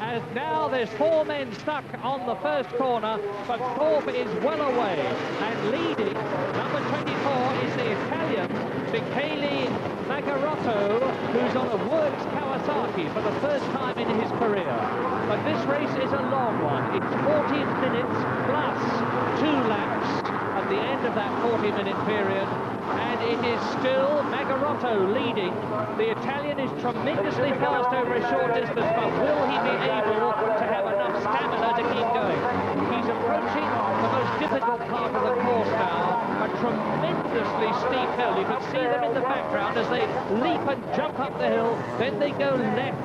And now there's 4 men stuck on the first corner, but Thorpe is well away. And leading, number 24, is the Italian, Michele Magarotto, who's on a works Kawasaki for the first time in his career. But this race is a long one. It's 14 minutes plus 2 laps at the end of that 40-minute period. And it is still Magarotto leading. The Italian is tremendously fast over a short distance, but will he be able to have enough stamina to keep going? He's approaching the most difficult part of the course now, a tremendously steep hill. You can see them in the background as they leap and jump up the hill, then they go left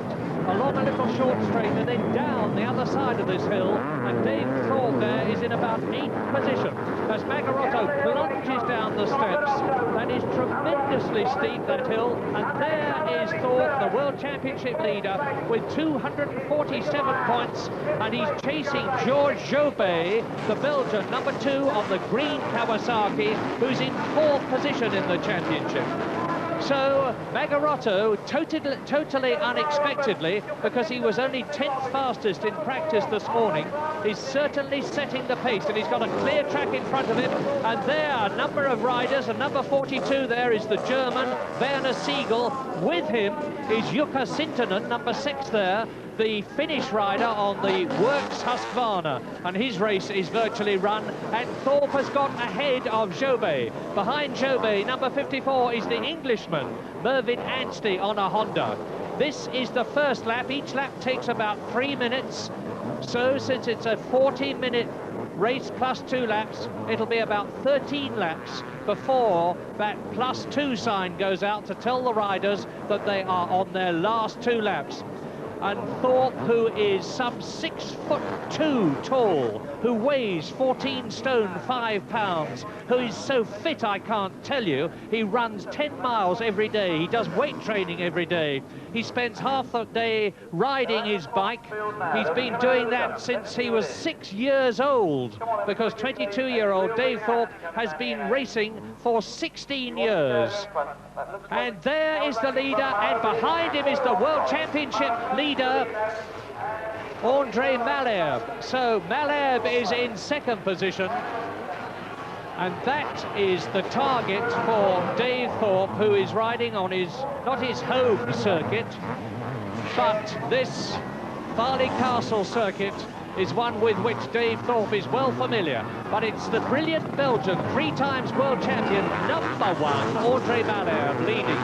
along a little short straight and then down the other side of this hill, and Dave Thorpe there is in about 8th position as Magarotto plunges down the steps. That is tremendously steep, that hill, and there is Thorpe, the World Championship leader, with 247 points, and he's chasing Georges Jobet, the Belgian, number 2 on the green Kawasaki, who's in 4th position in the championship. So Magarotto, totally unexpectedly, because he was only 10th fastest in practice this morning, is certainly setting the pace, and he's got a clear track in front of him. And there are a number of riders, and number 42 there is the German Werner Siegel. With him is Jukka Sintonen, number 6 there, the Finnish rider on the Works Husqvarna, and his race is virtually run, and Thorpe has got ahead of Jobet. Behind Jobet, number 54 is the Englishman, Mervyn Anstey on a Honda. This is the first lap. Each lap takes about 3 minutes. So since it's a 40-minute race plus 2 laps, it'll be about 13 laps before that +2 sign goes out to tell the riders that they are on their last 2 laps. And Thorpe, who is some 6'2" tall, who weighs 14 stone 5 pounds, who is so fit I can't tell you. He runs 10 miles every day. He does weight training every day. He spends half the day riding his bike. He's been doing that since he was 6 years old, because 22-year-old Dave Thorpe has been racing for 16 years. And there is the leader, and behind him is the World Championship leader, Andre Malherbe. So Malherbe is in 2nd position, and that is the target for Dave Thorpe, who is riding on his, not his home circuit, but this Farleigh Castle circuit is one with which Dave Thorpe is well familiar. But it's the brilliant Belgian, 3 times world champion, number 1, Andre Malherbe, leading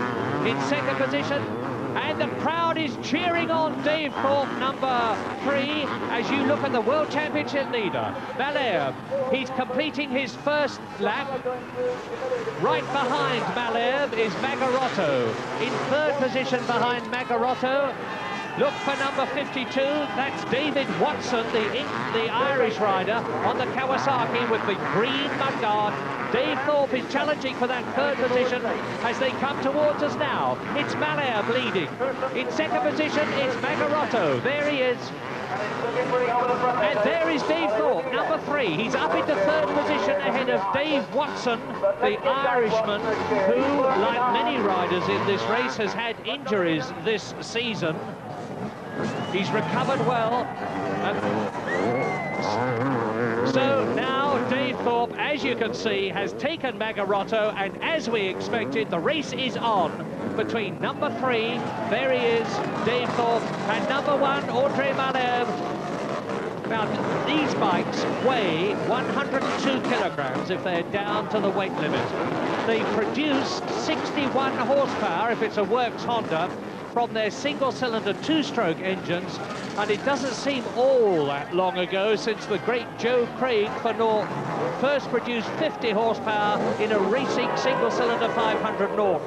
in 2nd position. And the crowd is cheering on Dave Thorpe, number 3, as you look at the World Championship leader, Malherbe. He's completing his first lap. Right behind Malherbe is Magarotto. In 3rd position behind Magarotto, look for number 52, that's David Watson, the Irish rider on the Kawasaki with the green mudguard. Dave Thorpe is challenging for that 3rd position as they come towards us now. It's Malherbe leading. In 2nd position, it's Magarotto. There he is. And there is Dave Thorpe, number 3. He's up into 3rd position ahead of Dave Watson, the Irishman, who, like many riders in this race, has had injuries this season. He's recovered well. So now Dave Thorpe, as you can see, has taken Magarotto, and as we expected, the race is on between number 3, there he is, Dave Thorpe, and number 1, Andre Malherbe. Now, these bikes weigh 102 kilograms if they're down to the weight limit. They produce 61 horsepower if it's a Works Honda from their single-cylinder 2-stroke engines, and it doesn't seem all that long ago since the great Joe Craig for Norton first produced 50 horsepower in a racing single-cylinder 500 Norton.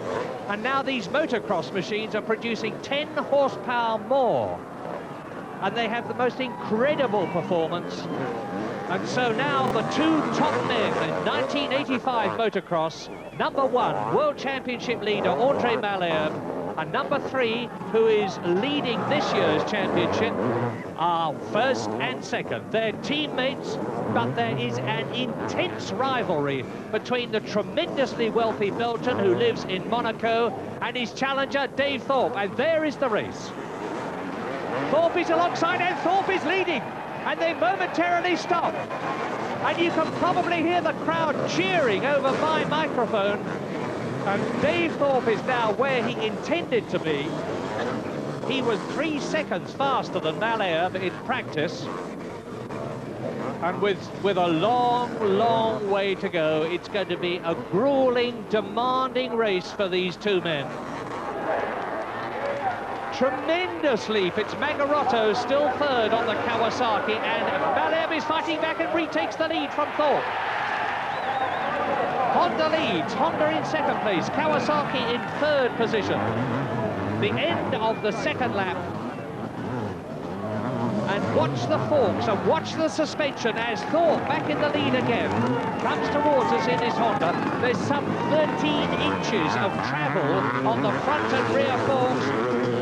And now these motocross machines are producing 10 horsepower more, and they have the most incredible performance. And so now the 2 top men in 1985 motocross, number 1, World Championship leader Andre Malherbe, and number 3, who is leading this year's championship, are 1st and 2nd. They're teammates, but there is an intense rivalry between the tremendously wealthy Belgian who lives in Monaco and his challenger, Dave Thorpe. And there is the race. Thorpe is alongside, and Thorpe is leading, and they momentarily stop. And you can probably hear the crowd cheering over my microphone. And Dave Thorpe is now where he intended to be. He was 3 seconds faster than Malherbe in practice. And with a long, long way to go, it's going to be a grueling, demanding race for these two men. Tremendous leap. It's Magarotto still third on the Kawasaki, and Malherbe is fighting back and retakes the lead from Thorpe. Honda leads, Honda in second place, Kawasaki in third position. The end of the second lap. And watch the forks and watch the suspension as Thorpe, back in the lead again, comes towards us in his Honda. There's some 13 inches of travel on the front and rear forks.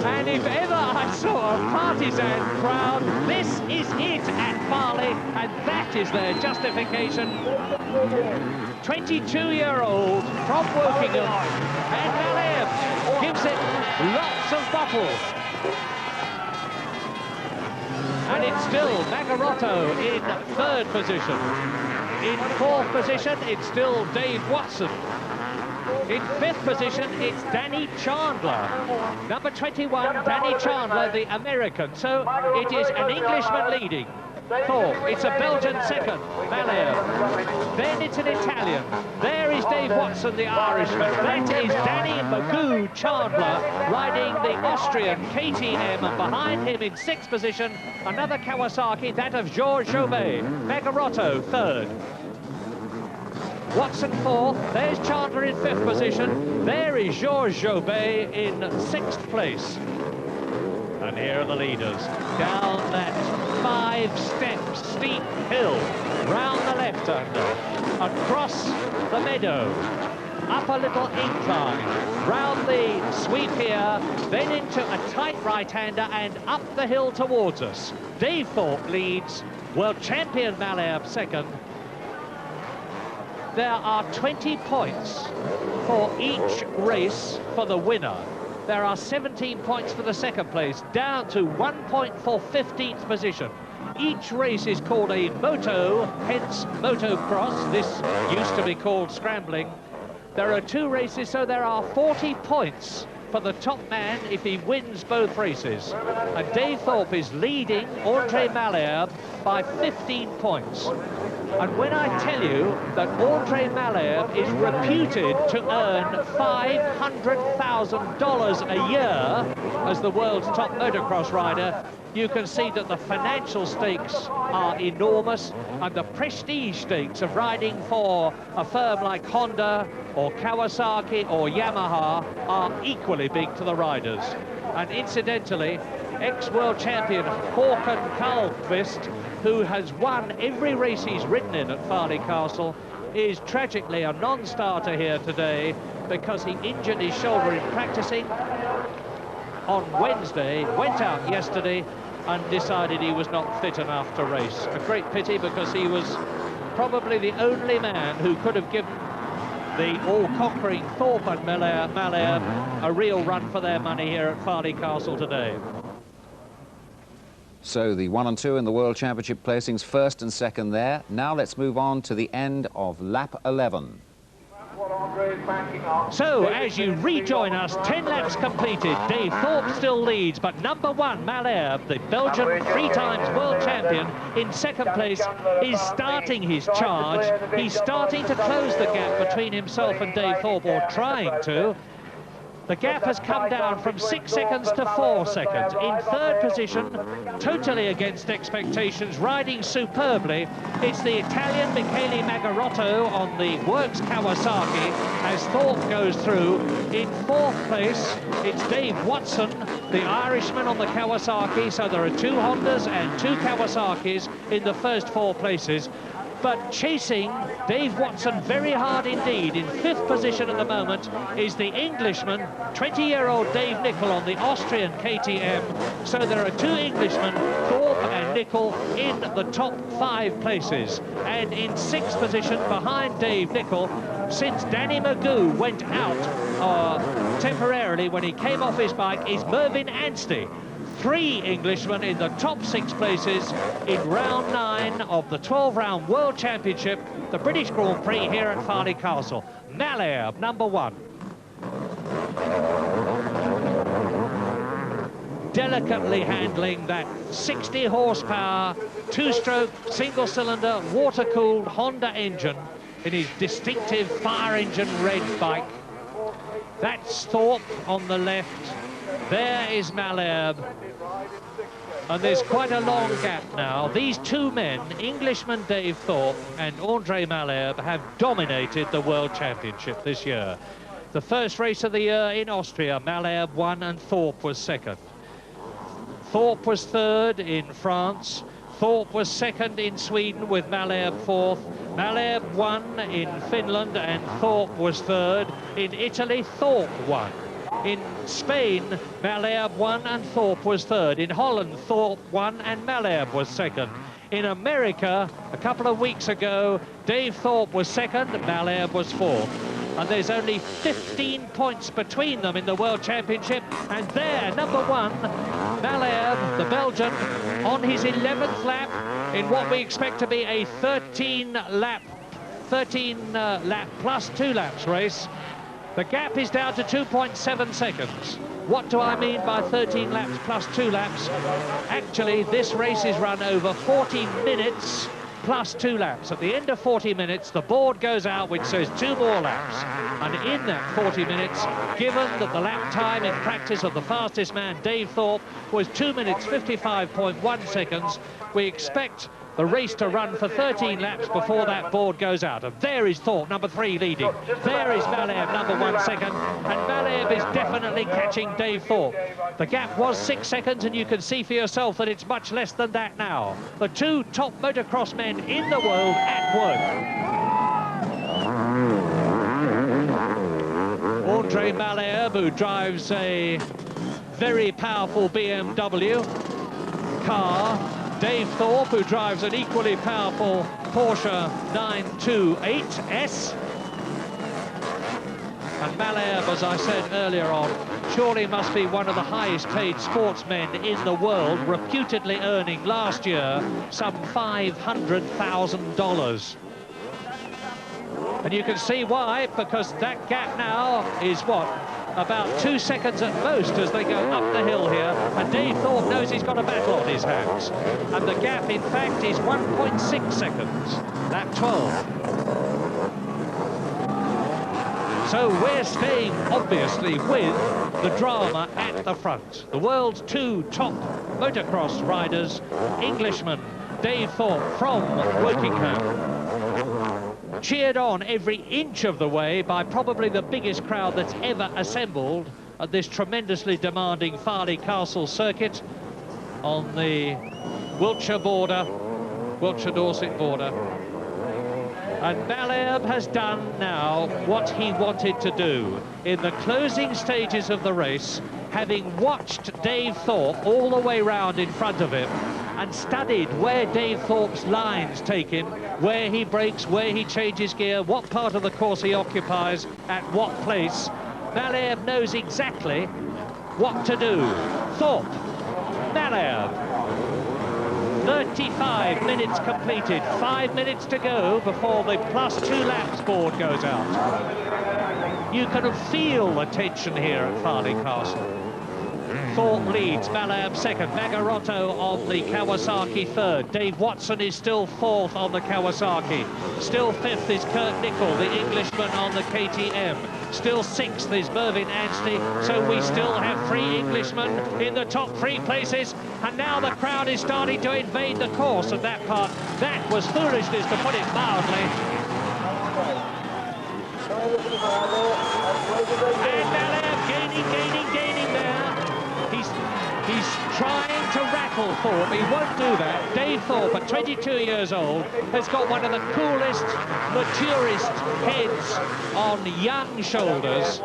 And if ever I saw a partisan crowd, this is it at Farleigh, and that is their justification. 22-year-old from Wokingham, and Malherbe gives it lots of bottle. And it's still Magarotto in third position. In fourth position, it's still Dave Watson. In fifth position, it's Danny Chandler. Number 21, Danny Chandler, the American. So it is an Englishman leading. Thorpe, it's a Belgian second, Malherbe. Then it's an Italian. There is Dave Watson, the Irishman. That is Danny Magoo Chandler riding the Austrian KTM. And behind him in sixth position, another Kawasaki, that of Georges Jobet. Magarotto third. Watson fourth, there's Chandler in fifth position, there is Georges Jobet in sixth place. And here are the leaders, down that 5-step steep hill, round the left-hander, across the meadow, up a little incline, round the sweep here, then into a tight right-hander and up the hill towards us. Dave Thorpe leads, world champion Malherbe second. There are 20 points for each race for the winner. There are 17 points for the second place, down to 1 point for 15th position. Each race is called a moto, hence motocross. This used to be called scrambling. There are 2 races, so there are 40 points for the top man if he wins both races. And Dave Thorpe is leading Andre Malherbe by 15 points. And when I tell you that Andre Malherbe is reputed to earn $500,000 a year as the world's top motocross rider, you can see that the financial stakes are enormous, and the prestige stakes of riding for a firm like Honda or Kawasaki or Yamaha are equally big to the riders. And incidentally, ex-world champion Håkan Karlqvist, who has won every race he's ridden in at Farleigh Castle, is tragically a non-starter here today because he injured his shoulder in practicing on Wednesday, went out yesterday and decided he was not fit enough to race. A great pity, because he was probably the only man who could have given the all-conquering Thorpe and Malherbe a real run for their money here at Farleigh Castle today. So the 1 and 2 in the World Championship placings, first and second there. Now let's move on to the end of lap 11. So, as you rejoin us, 10 laps completed. Dave Thorpe still leads, but number 1, Malherbe, the Belgian 3 times world champion, in second place, is starting his charge. He's starting to close the gap between himself and Dave Thorpe, or trying to. The gap has come down from 6 seconds to 4 seconds. In third position, totally against expectations, riding superbly, it's the Italian Michele Magarotto on the Works Kawasaki as Thorpe goes through. In fourth place, it's Dave Watson, the Irishman on the Kawasaki. So there are 2 Hondas and 2 Kawasaki's in the first 4 places. But chasing Dave Watson very hard indeed. In fifth position at the moment is the Englishman, 20-year-old Dave Nicol on the Austrian KTM. So there are 2 Englishmen, Thorpe and Nicol, in the top 5 places. And in sixth position behind Dave Nicol, since Danny Magoo went out temporarily when he came off his bike, is Mervyn Anstey. 3 Englishmen in the top 6 places in round 9 of the 12-round World Championship, the British Grand Prix here at Farleigh Castle. Malherbe, number 1. Delicately handling that 60 horsepower, 2-stroke, single-cylinder, water-cooled Honda engine in his distinctive fire engine red bike. That's Thorpe on the left. There is Malherbe. And there's quite a long gap now. These 2 men, Englishman Dave Thorpe and Andre Malherbe, have dominated the World Championship this year. The first race of the year in Austria, Malherbe won and Thorpe was second. Thorpe was third in France. Thorpe was second in Sweden with Malherbe fourth. Malherbe won in Finland and Thorpe was third. In Italy, Thorpe won. In Spain, Malherbe won and Thorpe was third. In Holland, Thorpe won and Malherbe was second. In America, a couple of weeks ago, Dave Thorpe was second, Malherbe was fourth. And there's only 15 points between them in the World Championship. And there, number 1, Malherbe, the Belgian, on his 11th lap in what we expect to be a 13 lap plus 2 laps race. The gap is down to 2.7 seconds. What do I mean by 13 laps plus 2 laps? Actually, this race is run over 40 minutes plus 2 laps. At the end of 40 minutes, the board goes out which says 2 more laps. And in that 40 minutes, given that the lap time in practice of the fastest man, Dave Thorpe, was 2 minutes 55.1 seconds, we expect the race to run for 13 laps before that board goes out. And there is Thorpe, number 3, leading. There is Malherbe, number 1, second. And Malherbe is definitely catching Dave Thorpe. The gap was 6 seconds, and you can see for yourself that it's much less than that now. The 2 top motocross men in the world at work. Andre Malherbe, who drives a very powerful BMW car. Dave Thorpe, who drives an equally powerful Porsche 928S. And Malherbe, as I said earlier on, surely must be one of the highest paid sportsmen in the world, reputedly earning last year some $500,000. And you can see why, because that gap now is what? About 2 seconds at most as they go up the hill here, and Dave Thorpe knows he's got a battle on his hands. And the gap, in fact, is 1.6 seconds, lap 12. So we're staying, obviously, with the drama at the front. The world's 2 top motocross riders, Englishman Dave Thorpe from Wokingham, cheered on every inch of the way by probably the biggest crowd that's ever assembled at this tremendously demanding Farleigh Castle circuit on the Wiltshire-Dorset border. And Malherbe has done now what he wanted to do. In the closing stages of the race, having watched Dave Thorpe all the way round in front of him and studied where Dave Thorpe's lines take him, where he brakes, where he changes gear, what part of the course he occupies, at what place, Malherbe knows exactly what to do. Thorpe, Malherbe, 35 minutes completed, 5 minutes to go before the plus 2 laps board goes out. You can feel the tension here at Farleigh Castle. Thorpe leads, Malherbe second, Magarotto on the Kawasaki third. Dave Watson is still fourth on the Kawasaki. Still fifth is Kurt Nickel, the Englishman on the KTM. Still sixth is Mervyn Anstey, so we still have 3 Englishmen in the top 3 places. And now the crowd is starting to invade the course of that part. That was foolishness, to put it mildly. And Malherbe gaining there. He's trying to rattle Thorpe. He won't do that. Dave Thorpe, at 22 years old, has got one of the coolest, maturest heads on young shoulders.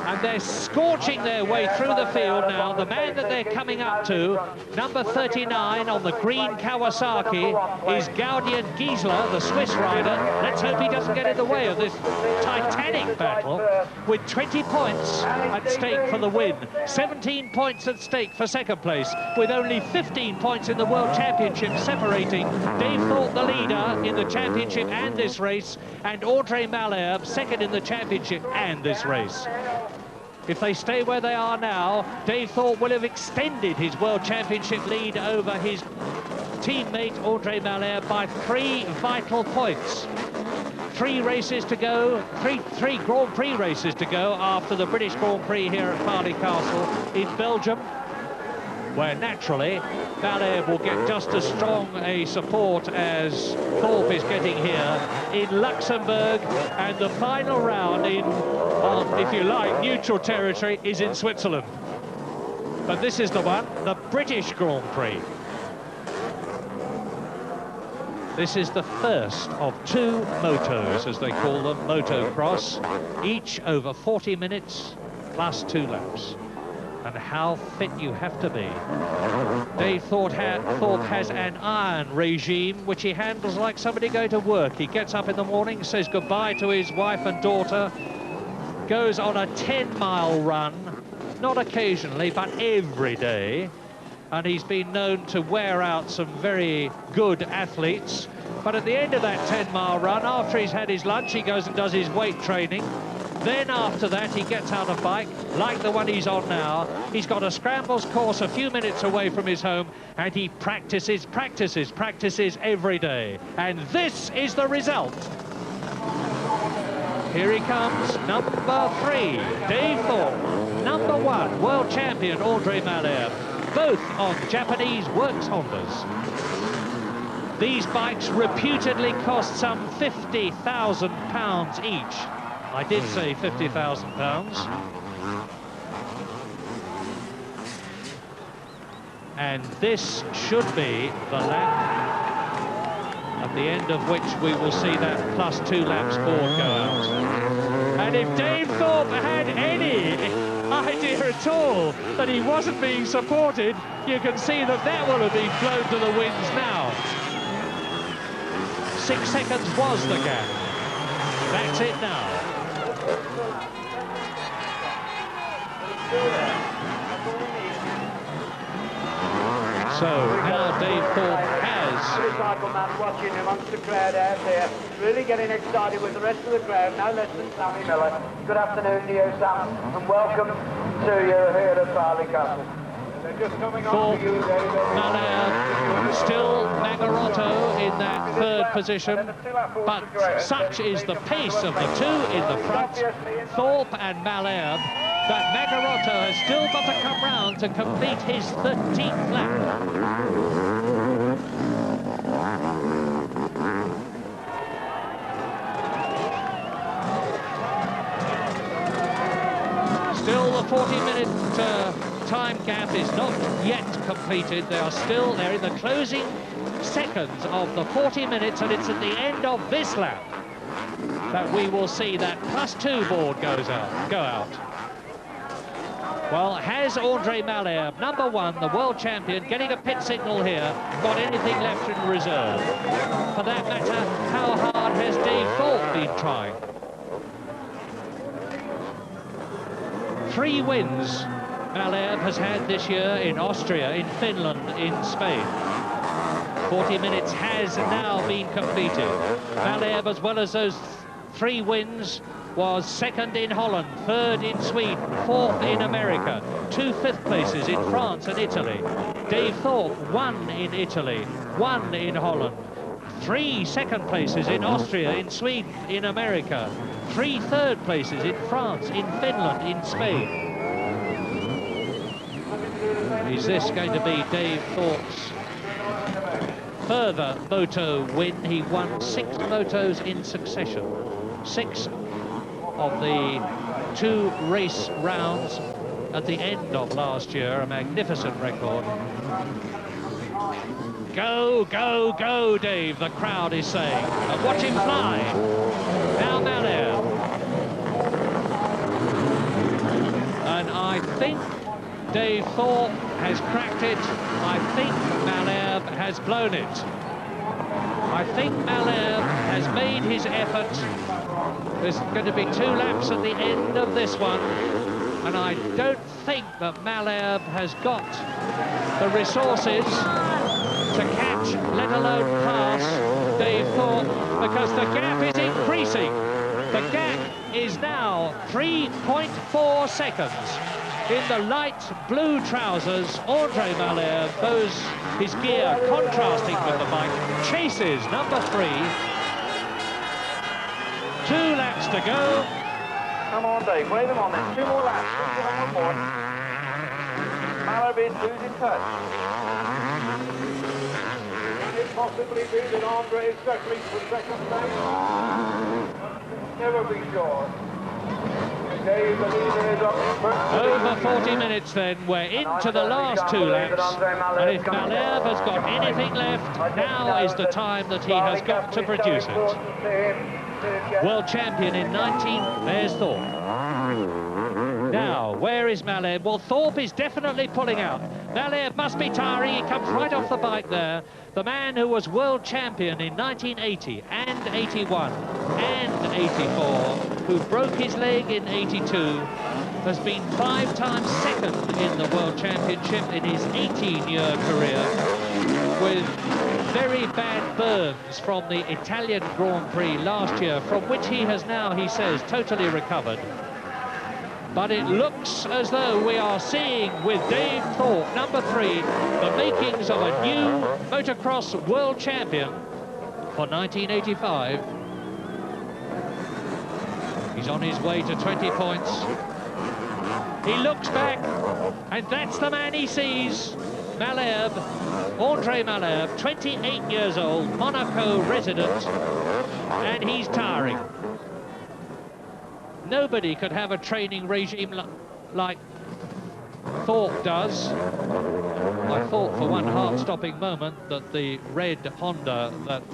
And they're scorching their way through the field now. The man that they're coming up to, number 39 on the green Kawasaki, is Gaudian Giesler, the Swiss rider. Let's hope he doesn't get in the way of this titanic battle, with 20 points at stake for the win, 17 points at stake for second place, with only 15 points in the World Championship separating Dave Thorpe, the leader in the championship and this race, and Audrey Malherbe, second in the championship and this race. If they stay where they are now, Dave Thorpe will have extended his World Championship lead over his teammate Audrey Malherbe by 3 vital points. 3 races to go, three Grand Prix races to go after the British Grand Prix here at Farleigh Castle in Belgium, where naturally Malherbe will get just as strong a support as Thorpe is getting here in Luxembourg, and the final round in, if you like, neutral territory is in Switzerland. But this is the one, the British Grand Prix. This is the first of 2 motos, as they call them, motocross, each over 40 minutes plus 2 laps. And how fit you have to be. Dave Thorpe has an iron regime which he handles like somebody going to work. He gets up in the morning, says goodbye to his wife and daughter, goes on a 10-mile run, not occasionally, but every day. And he's been known to wear out some very good athletes. But at the end of that 10-mile run, after he's had his lunch, he goes and does his weight training. Then after that, he gets out a bike, like the one he's on now. He's got a scrambles course a few minutes away from his home, and he practices every day. And this is the result. Here he comes, number 3, Dave Thorpe. Number 1, world champion Audrey Malherbe, both on Japanese works Hondas. These bikes reputedly cost some £50,000 each. I did say £50,000. And this should be the lap at the end of which we will see that plus 2 laps board go out. And if Dave Thorpe had any idea at all that he wasn't being supported, you can see that that will have been blown to the winds now. 6 seconds was the gap. That's it now. So now Dave Thorpe has... Motorcycle man watching amongst the crowd out there, really getting excited with the rest of the crowd, no less than Sammy Miller. Good afternoon to you, Sam, and welcome to you here at Farleigh Castle. Thorpe, Malherbe, still Magarotto in that 3rd position, but such is the pace of the 2 in the front, Thorpe and Malherbe, that Magarotto has still got to come round to complete his 13th lap. Still the 40-minute time gap is not yet completed. They're in the closing seconds of the 40 minutes, and it's at the end of this lap that we will see that plus 2 board go out. Well, has Audrey Malherbe, number 1, the world champion, getting a pit signal here, got anything left in reserve? For that matter, how hard has Dave Thorpe been trying? 3 wins Malherbe has had this year in Austria, in Finland, in Spain. 40 minutes has now been completed. Malherbe, as well as those 3 wins, was 2nd in Holland, 3rd in Sweden, 4th in America, 2 5th places in France and Italy. Dave Thorpe, 1 in Italy, 1 in Holland, 3 2nd places in Austria, in Sweden, in America, 3 3rd places in France, in Finland, in Spain. Is this going to be Dave Thorpe's further moto win? He won 6 motos in succession. 6 of the 2 race rounds at the end of last year, a magnificent record. Go, go, go, Dave, the crowd is saying. And watch him fly. Now Malherbe. think Dave Thorpe has cracked it. I think Malherbe has blown it. I think Malherbe has made his effort. There's going to be 2 laps at the end of this one, and I don't think that Malherbe has got the resources to catch, let alone pass, Dave Thorpe, because the gap is increasing. The gap is now 3.4 seconds. In the light blue trousers, Andre Malherbe, his gear contrasting with the bike, chases number 3. 2 laps to go. Come on, Dave, wave him on. There's 2 more laps. Get on board. Malherbe is losing touch. Can it possibly be that Andre is settling for second place? Never be sure. Dave, the leader, is up in first. Over 40 minutes then, we're into the last 2 laps, and if Malherbe has got anything left, now is the time that he has got to produce it. World champion in 19, there's Thorpe. Now, where is Malherbe? Well, Thorpe is definitely pulling out. Malherbe must be tiring, he comes right off the bike there. The man who was world champion in 1980 and 81 and 84, who broke his leg in 82, has been 5 times second in the World Championship in his 18-year career, with very bad burns from the Italian Grand Prix last year, from which he has now, he says, totally recovered. But it looks as though we are seeing with Dave Thorpe, number 3, the makings of a new motocross world champion for 1985. He's on his way to 20 points. He looks back, and that's the man he sees. Malherbe, Andre Malherbe, 28 years old, Monaco resident, and he's tiring. Nobody could have a training regime like Thorpe does. I thought for one heart-stopping moment that the red Honda that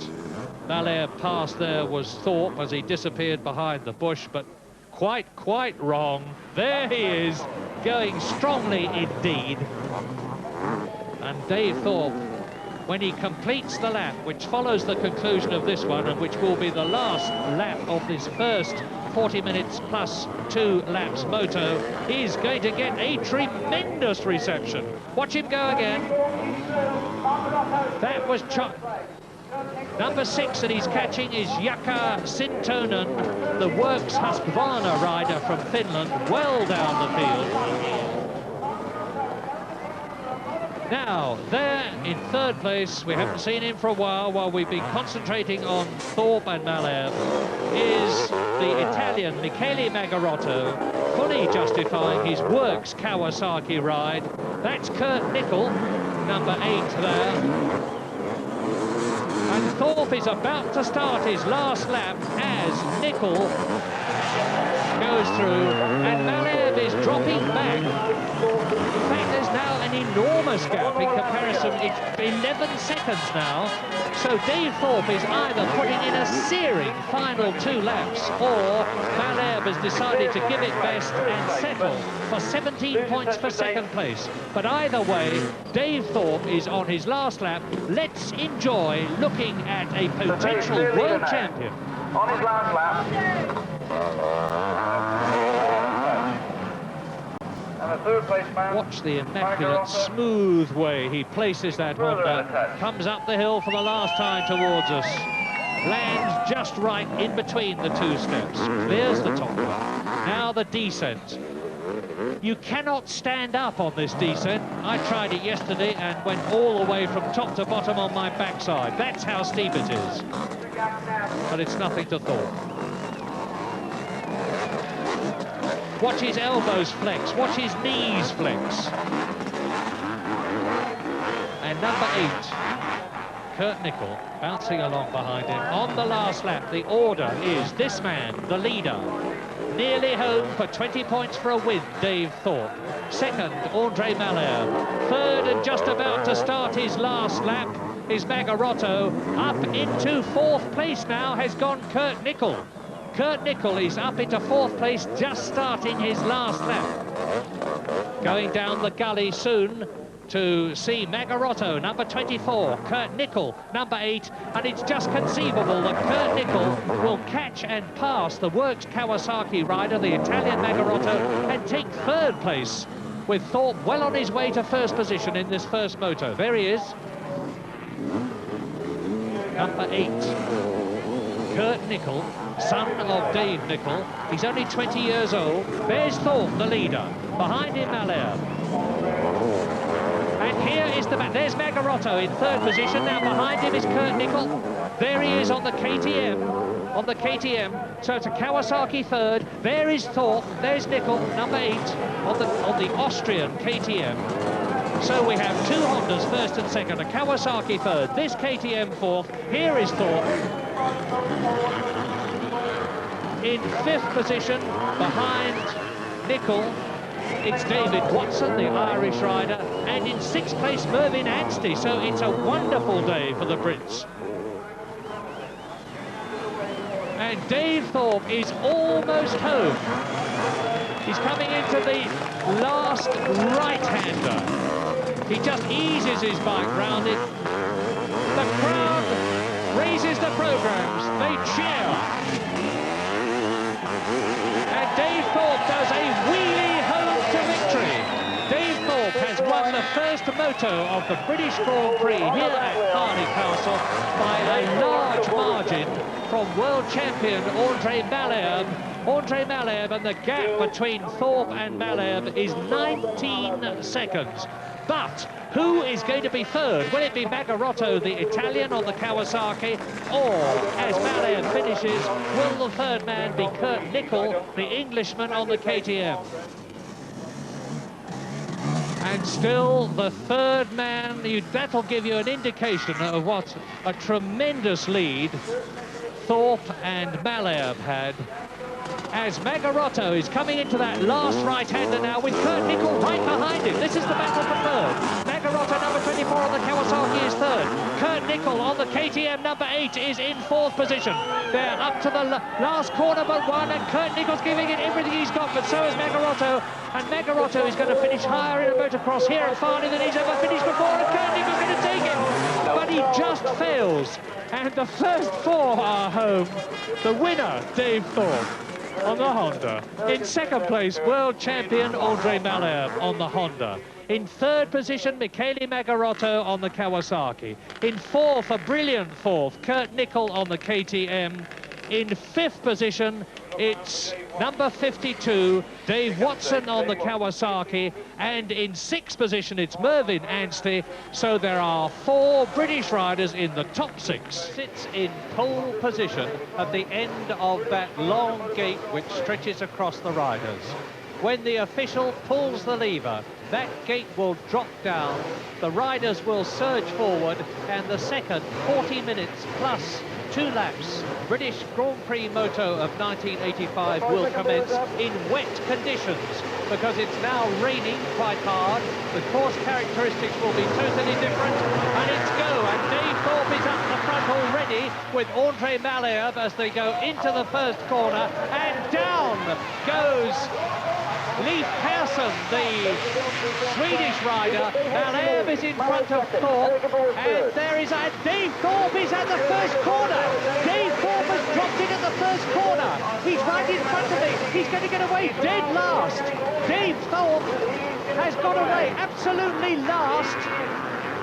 Malherbe passed there was Thorpe as he disappeared behind the bush, but quite wrong. There he is, going strongly indeed. And Dave Thorpe, when he completes the lap, which follows the conclusion of this one, and which will be the last lap of this first 40 minutes plus 2 laps moto, he's going to get a tremendous reception. Watch him go again. That was number 6 that he's catching is Jukka Sintonen, the Works Husqvarna rider from Finland, well down the field. Now, there in 3rd place, we haven't seen him for a while we've been concentrating on Thorpe and Malherbe, is the Italian Michele Magarotto, fully justifying his Works Kawasaki ride. That's Kurt Nickel, number 8 there. And Thorpe is about to start his last lap as Nickel goes through, and Malherbe is dropping back. In fact, there's now an enormous gap in comparison. It's 11 seconds now. So Dave Thorpe is either putting in a searing final 2 laps, or Malherbe has decided to give it best and settle for 17 points for 2nd place. But either way, Dave Thorpe is on his last lap. Let's enjoy looking at a potential world champion. On his last lap. And the 3rd place man. Watch the immaculate, smooth way he places that Honda. Comes up the hill for the last time towards us. Lands just right in between the 2 steps. Clears the top one. Now the descent. You cannot stand up on this descent. I tried it yesterday and went all the way from top to bottom on my backside. That's how steep it is. But it's nothing to Thorpe. Watch his elbows flex, watch his knees flex. And number 8, Kurt Nickel, bouncing along behind him. On the last lap, the order is this man, the leader. Nearly home for 20 points for a win, Dave Thorpe. 2nd, Andre Malherbe. 3rd, and just about to start his last lap, is Magarotto. Up into 4th place now has gone Kurt Nickel. Kurt Nickel is up into 4th place, just starting his last lap. going down the gully soon to see Magarotto, number 24, Kurt Nickel, number 8, and it's just conceivable that Kurt Nickel will catch and pass the works Kawasaki rider, the Italian Magarotto, and take third place, with Thorpe well on his way to first position in this first moto. There he is, number 8, Kurt Nickel, son of Dave Nickel. He's only 20 years old. There's Thorpe, the leader. Behind him, Malherbe. And here is there's Magarotto in third position. Now behind him is Kurt Nickel. There he is on the KTM. On the KTM. So it's a Kawasaki third. There is Thorpe. There's Nickel, number 8, on the Austrian KTM. So we have two Hondas, first and second, a Kawasaki third, this KTM fourth. Here is Thorpe in fifth position behind Nickel. It's David Watson, the Irish rider, and in sixth place Mervyn Anstey. So it's a wonderful day for the Brits. And Dave Thorpe is almost home. He's coming into the last right-hander. He just eases his bike round it. The crowd raises the programs. They cheer. And Dave Thorpe does a wheelie home to victory. Dave Thorpe has won the first moto of the British Grand Prix here at Farleigh Castle by a large margin from world champion Andre Malherbe. Andre Malherbe, and the gap between Thorpe and Malherbe is 19 seconds. But who is going to be third? Will it be Magarotto, the Italian, on the Kawasaki? Or, as Malherbe finishes, will the third man be Kurt Nickel, the Englishman, on the KTM? And still the third man, that'll give you an indication of what a tremendous lead Thorpe and Malherbe had. As Magarotto is coming into that last right-hander now with Kurt Nickel right behind him. This is the battle for third. Magarotto, number 24 on the Kawasaki, is third. Kurt Nickel on the KTM, number 8, is in fourth position. They're up to the last corner but one, and Kurt Nickel's giving it everything he's got, but so is Magarotto. And Magarotto is going to finish higher in a motocross here at Farleigh than he's ever finished before, and Kurt Nickel's going to take it. But he just fails. And the first four are home. The winner, Dave Thorpe, on the Honda. In second place, world champion Andre Malherbe on the Honda. In third position, Michele Magarotto on the Kawasaki. In fourth, a brilliant fourth, Kurt Nickel on the KTM. In fifth position, it's number 52, Dave Watson on the Kawasaki, and in sixth position it's Mervyn Anstey. So there are 4 British riders in the top 6. Sits in pole position at the end of that long gate which stretches across the riders. When the official pulls the lever, that gate will drop down, the riders will surge forward, and the second 40 minutes plus 2 laps British Grand Prix Moto of 1985 will commence in wet conditions, because it's now raining quite hard. The course characteristics will be totally different, and it's go. And Dave Thorpe is up the front already with Andre Malherbe as they go into the first corner, and down goes Leif Persson, the Swedish rider. Malherbe is in front of Thorpe, and there is Dave Thorpe is at the first corner. Dave Thorpe has dropped in at the first corner. He's right in front of me. He's going to get away dead last. Dave Thorpe has got away absolutely last.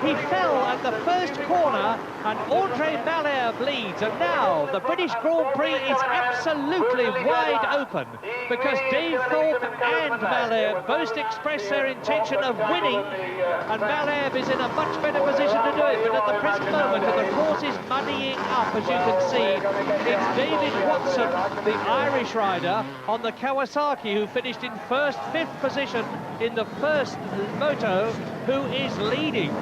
He fell at the first corner, and Andre Malherbe leads. And now the British Grand Prix is absolutely wide open, because Dave Thorpe and Malherbe both express their intention of winning, and Malherbe is in a much better position to do it. But at the present moment, the course is muddying up, as you can see. It's David Watson, the Irish rider, on the Kawasaki, who finished in fifth position in the first moto, who is leading.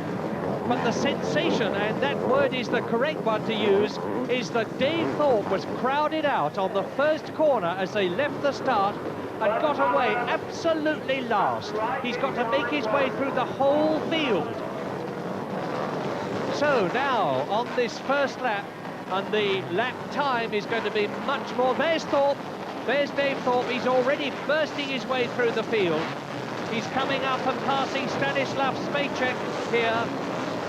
But the sensation, and that word is the correct one to use, is that Dave Thorpe was crowded out on the first corner as they left the start and got away absolutely last. He's got to make his way through the whole field. So now, on this first lap, and the lap time is going to be much more. There's Thorpe. There's Dave Thorpe. He's already bursting his way through the field. He's coming up and passing Stanislav Smejcek here.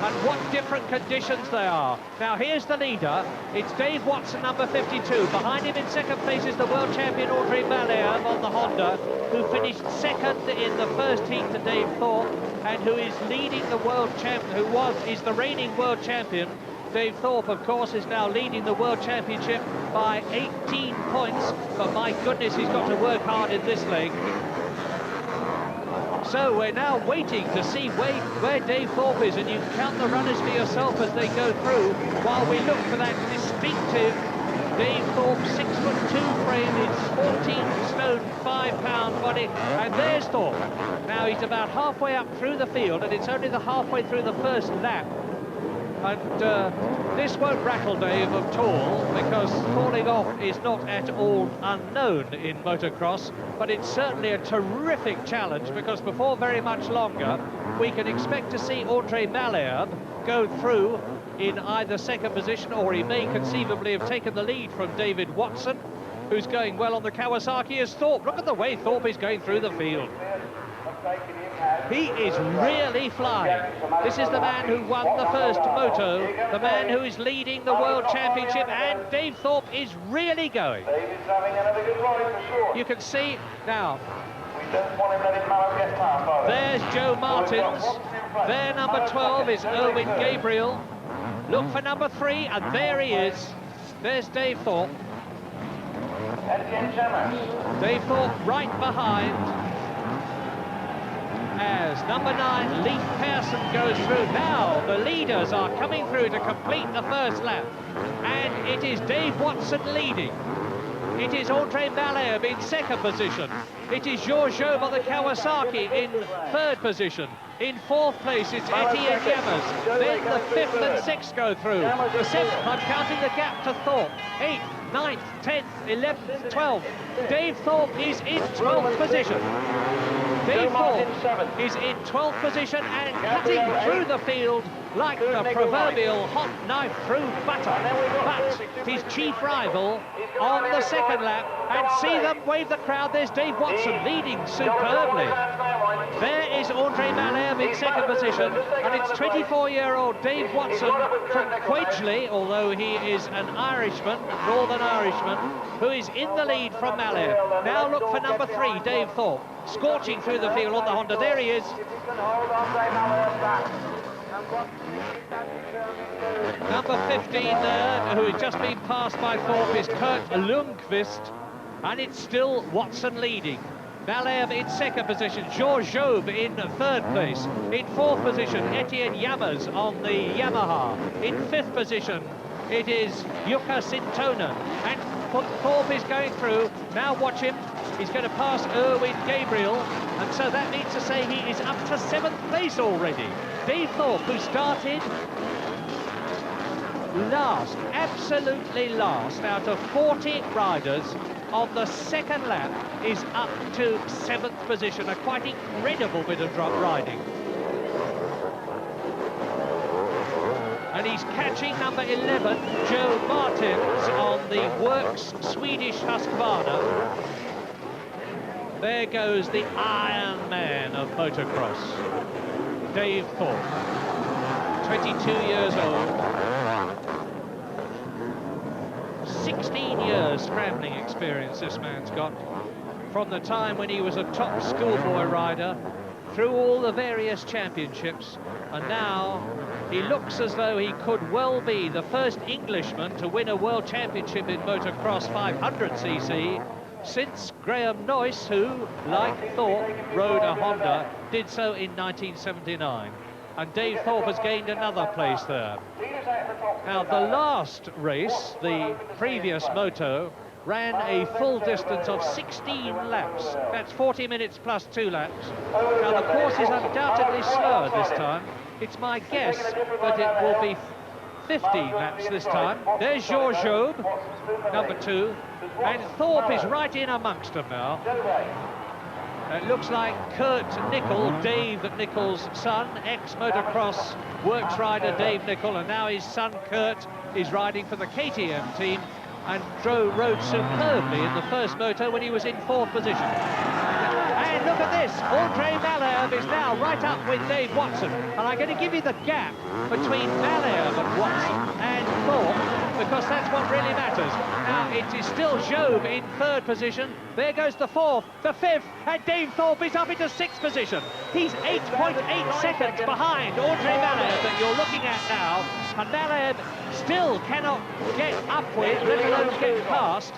And what different conditions they are. Now, here's the leader. It's Dave Watson, number 52. Behind him in second place is the world champion, Audrey Malherbe on the Honda, who finished second in the first heat to Dave Thorpe, and who is leading the world champion, is the reigning world champion. Dave Thorpe, of course, is now leading the World Championship by 18 points, but my goodness, he's got to work hard in this leg. So we're now waiting to see where Dave Thorpe is, and you can count the runners for yourself as they go through, while we look for that distinctive Dave Thorpe 6'2" frame, his 14 stone 5 pound body, and there's Thorpe. Now he's about halfway up through the field, and it's only the halfway through the first lap. And this won't rattle Dave at all, because falling off is not at all unknown in motocross, but it's certainly a terrific challenge, because before very much longer we can expect to see Audrey Malherbe go through in either second position, or he may conceivably have taken the lead from David Watson, who's going well on the Kawasaki as Thorpe. Look at the way Thorpe is going through the field. He is really flying. This is the man who won the first moto, the man who is leading the World Championship, and Dave Thorpe is really going. You can see now. There's Joe Martins. There, number 12 is Erwin Gabriel. Look for number 3, and there he is. There's Dave Thorpe. Dave Thorpe right behind, as number 9, Leif Persson, goes through. Now the leaders are coming through to complete the first lap, and it is Dave Watson leading. It is Audrey Malherbe in second position. It is Georges Job on the Kawasaki in third position. In fourth place, it's Etienne Yammers. Then the 5th and 6th go through. The 7th, I'm counting the gap to Thorpe. 8th, 9th, 10th, 11th, 12th. Dave Thorpe is in 12th position. Dave Thorpe is in 12th position and cutting through the field like the proverbial hot knife through butter. But his chief rival on the second lap, and see them wave the crowd. There's Dave Watson leading superbly. There is Audrey Malherbe in second position, and it's 24-year-old Dave Watson from Quedgeley, although he is an Irishman, Northern Irishman, who is in the lead from Malherbe. Now look for number 3, Dave Thorpe, scorching through the field on the Honda. There he is. Number 15 there, who has just been passed by Thorpe, is Kurt Lundqvist, and it's still Watson leading. Malherbe in second position, Georges Job in third place. In fourth position, Etienne Yammers on the Yamaha. In fifth position, it is Jukka Sintonen, and Thorpe is going through. Now watch him. He's going to pass Erwin Gabriel, and so that means to say he is up to 7th place already. Dave Thorpe, who started last, absolutely last, out of 40 riders on the second lap, is up to 7th position. A quite incredible bit of drop riding. And he's catching number 11, Joe Martins, on the Works Swedish Husqvarna. There goes the Iron Man of motocross, Dave Thorpe, 22 years old, 16 years scrambling experience this man's got, from the time when he was a top schoolboy rider, through all the various championships, and now he looks as though he could well be the first Englishman to win a world championship in motocross 500cc since Graham Noyce, who, like Thorpe, rode a Honda, did so in 1979. And Dave Thorpe has gained another place there. Now, the last race, the previous moto, ran a full distance of 16 laps. That's 40 minutes plus 2 laps. Now, the course is undoubtedly slower this time. It's my guess that it will be 15 laps this time. There's Georges Job, number 2, and Thorpe is right in amongst them now. It looks like Kurt Nickel, Dave Nickel's son, ex-motocross works rider Dave Nickel, and now his son Kurt is riding for the KTM team, and rode superbly in the first moto when he was in 4th position. And look at at this. Andre Malherbe is now right up with Dave Watson. And I'm going to give you the gap between Malherbe and Watson and Thorpe, because that's what really matters. Now, it is still Jobe in third position. There goes the fourth, the fifth, and Dave Thorpe is up into sixth position. He's 8.8 seconds behind Andre Malherbe that you're looking at now. And Malherbe still cannot get up with, let alone get past,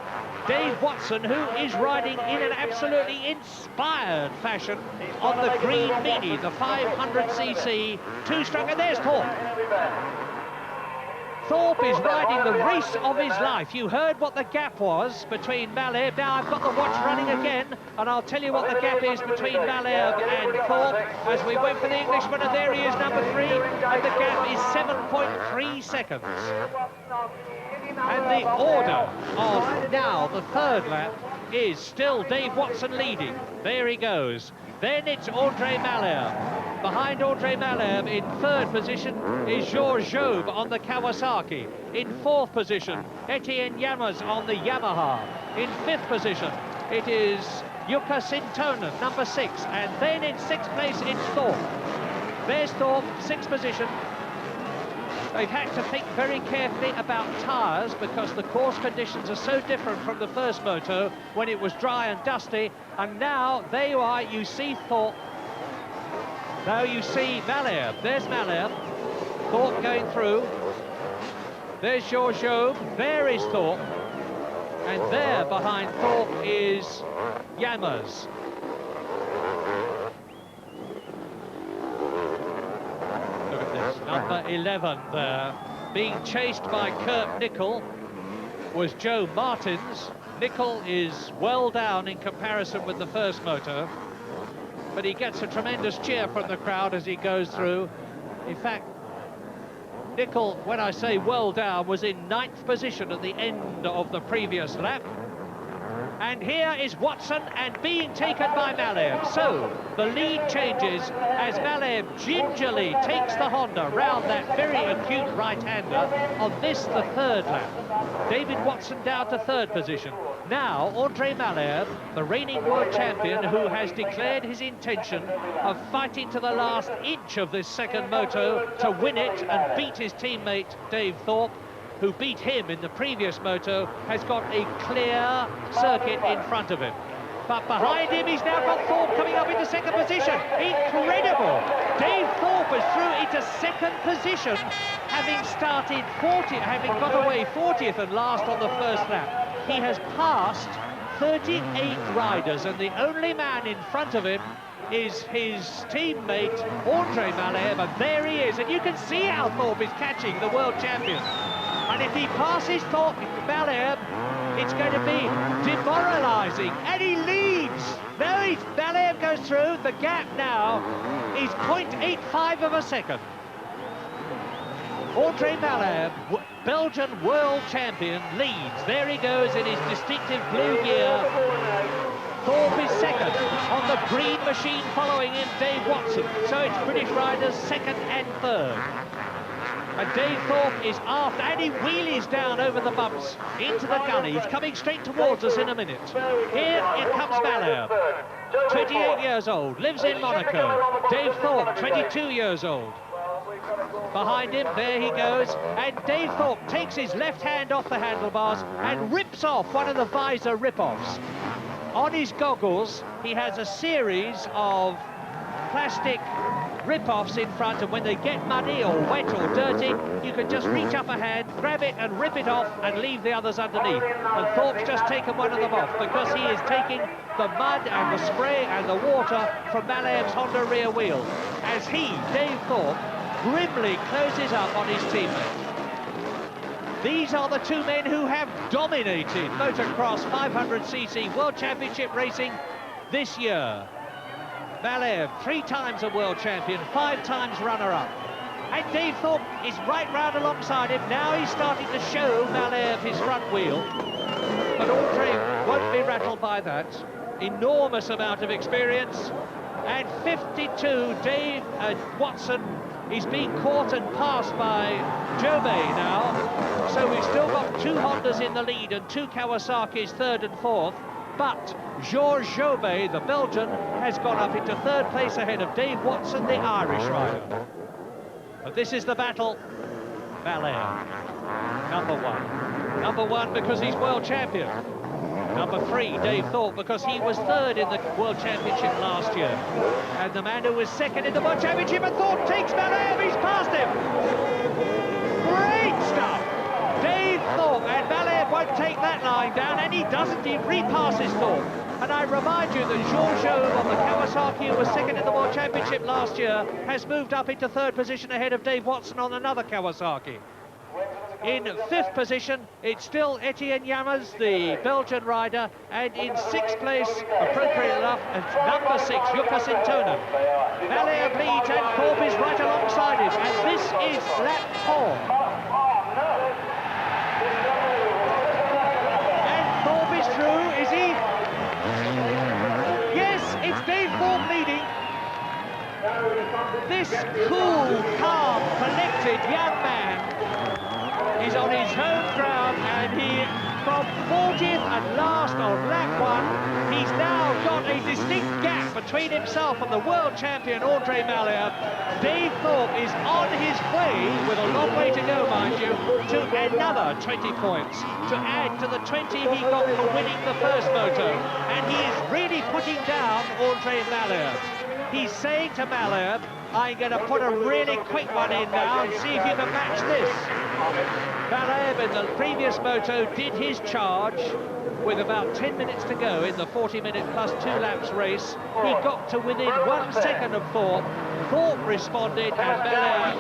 Dave Watson, who is riding in an absolutely inspired fashion on the Green Mini, the 500cc two-stroke. And there's Thorpe. Thorpe is riding the race of his life. You heard what the gap was between Malherbe. Now I've got the watch running again, and I'll tell you what the gap is between Malherbe and Thorpe as we wait for the Englishman, and there he is, number 3, and the gap is 7.3 seconds. And the order of now the third lap is still Dave Watson leading. There he goes. Then it's Andre Malherbe. Behind Andre Malherbe in third position is Georges Jobe on the Kawasaki. In fourth position, Etienne Yamas on the Yamaha. In fifth position, it is Jukka Sintonen, number 6. And then in sixth place, it's Thorpe. There's Thorpe, sixth position. They've had to think very carefully about tyres because the course conditions are so different from the first moto when it was dry and dusty. And now, there you are, you see Thorpe. Now you see Malherbe. There's Malherbe. Thorpe going through. There's Georges Jobe. There is Thorpe. And there behind Thorpe is Yamas. Number 11 there, being chased by Kurt Nickel, was Joe Martins. Nickel is well down in comparison with the first moto, but he gets a tremendous cheer from the crowd as he goes through. In fact, Nickel, when I say well down, was in 9th position at the end of the previous lap. And here is Watson and being taken by Malherbe. So the lead changes as Malherbe gingerly takes the Honda round that very acute right-hander on this, the third lap. David Watson down to third position. Now, Andre Malherbe, the reigning world champion, who has declared his intention of fighting to the last inch of this second moto to win it and beat his teammate Dave Thorpe, who beat him in the previous moto, has got a clear circuit in front of him. But behind him, he's now got Thorpe coming up into second position. Incredible! Dave Thorpe is through into second position, having started 40, having got away 40th and last on the first lap. He has passed 38 riders, and the only man in front of him is his teammate, Andre Malherbe, and there he is. And you can see how Thorpe is catching the world champion. And if he passes Thorpe Malherbe, it's going to be demoralising. And he leads. No, Malherbe goes through. The gap now is 0.85 of a second. Andre Malherbe, Belgian world champion, leads. There he goes in his distinctive blue gear. Thorpe is second on the green machine, following him Dave Watson. So it's British riders second and third. And Dave Thorpe is after, and he wheelies down over the bumps into the gully. He's coming straight towards us in a minute. Here it comes Malherbe, 28 years old, lives in Monaco. Dave Thorpe, 22 years old. Behind him, there he goes, and Dave Thorpe takes his left hand off the handlebars and rips off one of the visor rip-offs. On his goggles, he has a series of plastic rip-offs in front, and when they get muddy or wet or dirty, you can just reach up a hand, grab it and rip it off and leave the others underneath. And Thorpe's just taken one of them off because he is taking the mud and the spray and the water from Malherbe's Honda rear wheel as he, Dave Thorpe, grimly closes up on his teammate. These are the two men who have dominated motocross 500cc World Championship racing this year. Malherbe, 3 times a world champion, 5 times runner-up. And Dave Thorpe is right round alongside him. Now he's starting to show Malherbe his front wheel. But Andre won't be rattled by that. Enormous amount of experience. And 52, Dave Watson is being caught and passed by Jobe now. So we've still got 2 Hondas in the lead and 2 Kawasaki's third and fourth. But Georges Jobet, the Belgian, has gone up into third place ahead of Dave Watson, the Irish rider. But this is the battle. Malherbe, number one. Number one because he's world champion. Number three, Dave Thorpe, because he was third in the World Championship last year. And the man who was second in the World Championship, and Thorpe takes Malherbe, he's passed him. Great stuff. Dave Thorpe, and Malherbe won't take that line down, and he doesn't, he repasses Thorpe. And I remind you that Georges Jobet on the Kawasaki, who was second in the World Championship last year, has moved up into third position ahead of Dave Watson on another Kawasaki. In fifth position, it's still Etienne Yammers, the Belgian rider, and in sixth place, appropriate enough, it's number 6, Jukka Sintonen. Malherbe leads and Thorpe is right alongside him, and this is lap 4. And Thorpe is through, is he? Yes, it's Dave Thorpe leading. This cool, calm, collected young man is on his home ground, and he, from 40th and last on lap 1, he's now got a distinct gap between himself and the world champion Andre Malherbe. Dave Thorpe is on his way, with a long way to go, mind you, to another 20 points, to add to the 20 he got for winning the first moto, and he is really putting down Andre Malherbe. He's saying to Malherbe, I'm going to put a really quick one in now and see if you can match this. Malherbe in the previous moto did his charge with about 10 minutes to go in the 40-minute plus 2 laps race. He got to within 1 second of Thorpe. Thorpe responded, and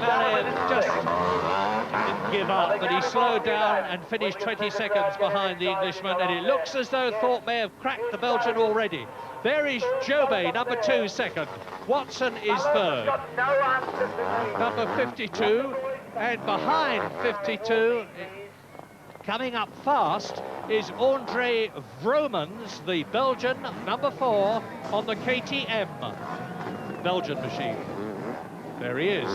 Malherbe just didn't give up, but he slowed down and finished 20 seconds behind the Englishman, and it looks as though Thorpe may have cracked the Belgian already. There is Jobet, number 2, second. Watson is third. Number 52, and behind 52, coming up fast, is Andre Vromans, the Belgian, number 4, on the KTM Belgian machine. There he is,